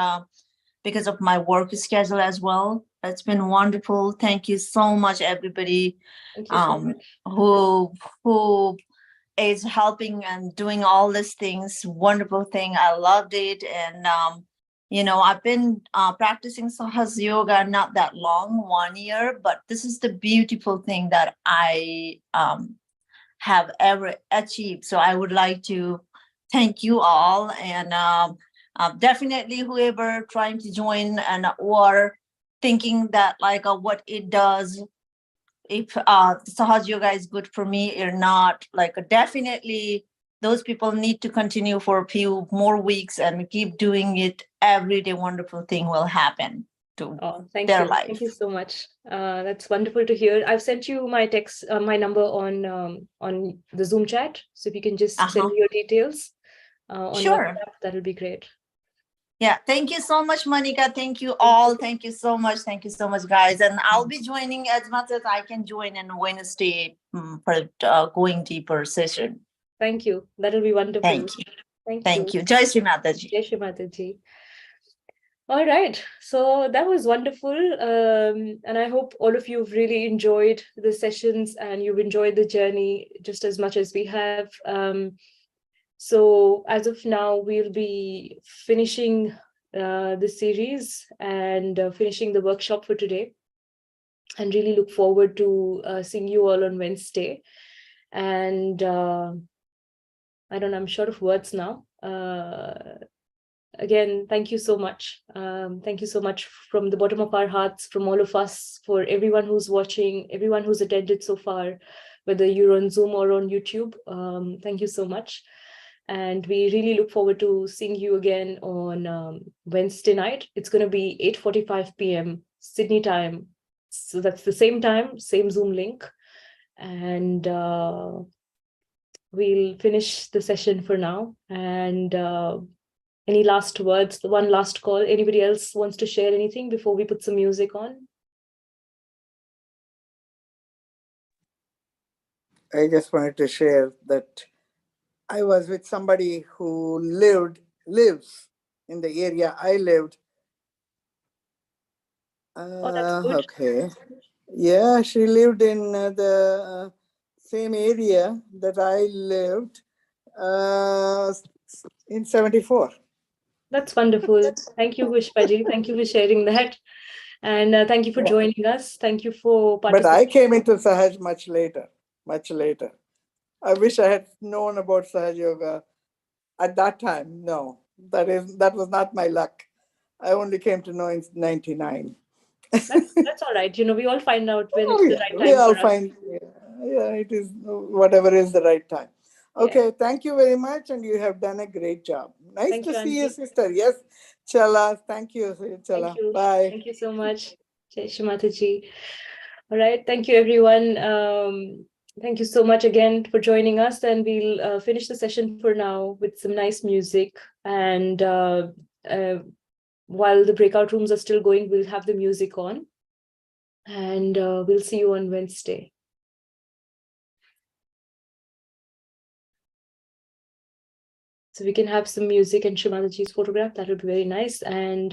because of my work schedule as well. It's been wonderful. Thank you so much, everybody. Thank you so much. Who is helping and doing all these things. Wonderful thing. I loved it. And I've been practicing Sahaja yoga not that long, 1 year, but this is the beautiful thing that I have ever achieved. So I would like to thank you all, and definitely whoever trying to join and or thinking that like what it does, if Sahaja yoga is good for me or not, like definitely those people need to continue for a few more weeks and keep doing it every day. Wonderful thing will happen to their life. Thank you so much. That's wonderful to hear. I've sent you my text, my number on the Zoom chat. So if you can just send me your details on WhatsApp, that'll be great. Yeah, thank you so much, Monica. Thank you all. Thank you so much. Thank you so much, guys. And I'll be joining as much as I can join on Wednesday for going deeper session. Thank you. That'll be wonderful. Thank you. Thank you. Jai Shri Mataji. Jai Shri Mataji. All right. So that was wonderful. And I hope all of you have really enjoyed the sessions and you've enjoyed the journey just as much as we have. So as of now, we'll be finishing the series and finishing the workshop for today, and really look forward to seeing you all on Wednesday. And I'm short of words now. Again, thank you so much. Thank you so much from the bottom of our hearts, from all of us, for everyone who's watching, everyone who's attended so far, whether you're on Zoom or on YouTube. Thank you so much. And we really look forward to seeing you again on Wednesday night. It's going to be 8:45 p.m. Sydney time. So that's the same time, same Zoom link. And we'll finish the session for now. And any last words? The one last call. Anybody else wants to share anything before we put some music on? I just wanted to share that I was with somebody who lives in the area I lived. Oh, that's good. Okay. Yeah, she lived in the same area that I lived in 74. That's wonderful. Thank you, Pushpaji. Thank you for sharing that. And thank you for joining us. Thank you for participating. But I came into Sahaj much later. I wish I had known about Sahaja Yoga at that time. No, that was not my luck. I only came to know in 99. That's all right. We all find out when it's the right time. We all for us. find, it is whatever is the right time. Okay, thank you very much, and you have done a great job. Nice to see you, sister. Yes, Chala. Thank you, Chala. Thank you. Bye. Thank you so much, Jai Shri Mataji. All right, thank you, everyone. Thank you so much again for joining us, and we'll finish the session for now with some nice music. And while the breakout rooms are still going, we'll have the music on. And we'll see you on Wednesday. So we can have some music and Shri Mataji's photograph. That would be very nice. And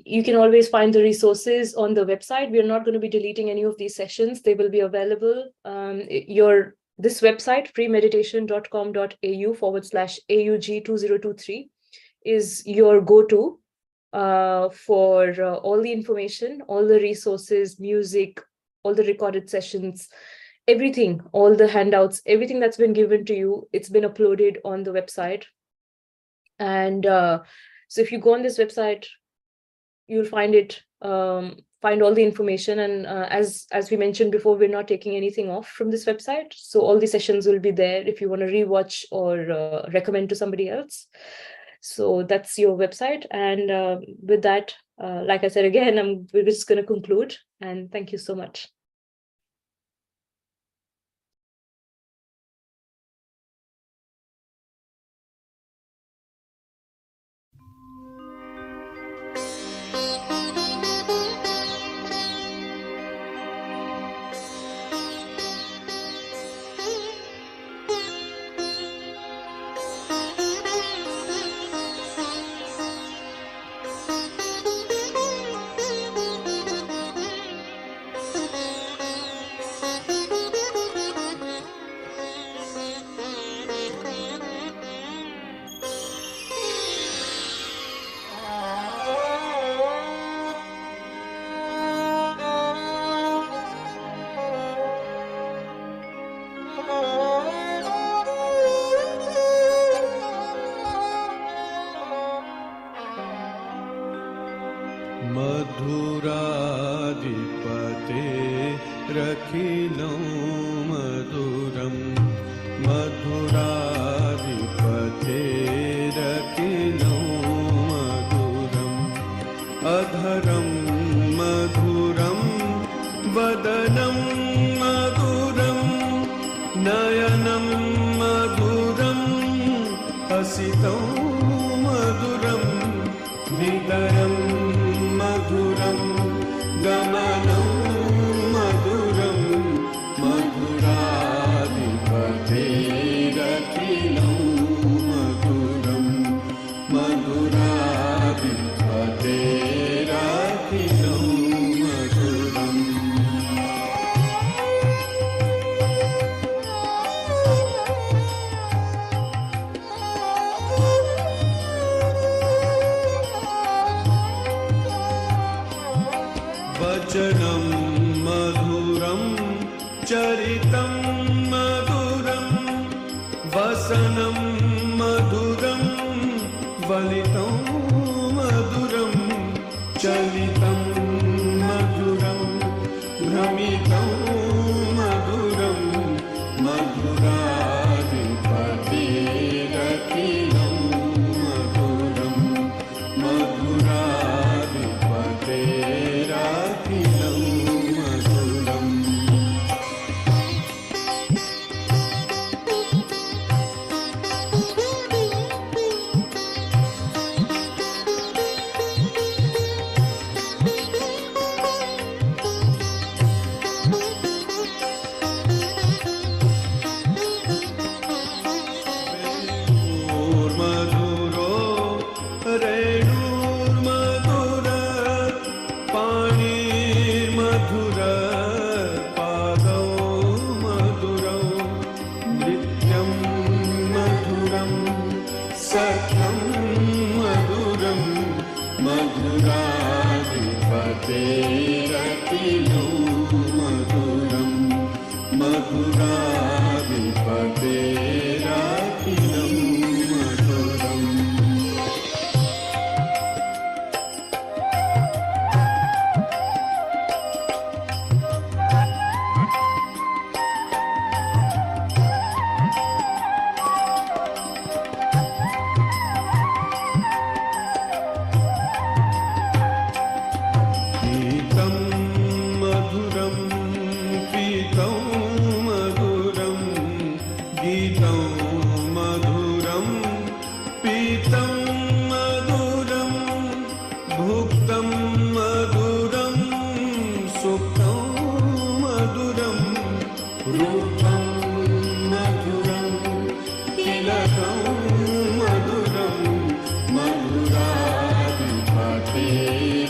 you can always find the resources on the website. We are not going to be deleting any of these sessions. They will be available. This website, freemeditation.com.au/AUG2023 is your go-to for all the information, all the resources, music, all the recorded sessions, everything, all the handouts, everything that's been given to you, it's been uploaded on the website. And so if you go on this website, you'll find it, find all the information. And as we mentioned before, we're not taking anything off from this website. So all the sessions will be there if you want to rewatch or recommend to somebody else. So that's your website. And with that, like I said again, we're just going to conclude. And thank you so much. मधुराधिपते रखिलो मधुरम मधुराधिपते रखिलो मधुरम अधरम मधुरम वदनम मधुरम नयनम मधुरम हसितो मधुरम हृदयम मधुरम गमनं मधुरम मधुराधिपते रखिलो मधुरम मधुराधिपते रखिलो मधुरम वचनं मधुरं चरितं मधुरं वसनं मधुरं वलितं मधुरं चलितं मधुरं भ्रमितं मधुरं मधुराधिपते रखिलो मधुरं मधुराधिपते रखिलो मधुरम मधुरो रेणुर्मधुर पाणिर्मधुर पादौ मधुरौ नृत्यं मधुरं सख्यं मधुरं मधुराधिपते रखिलो मधुरं मधुराधिपते रखिलो मधुरम् गीतं मधुरं पीतं मधुरं गीतं Mother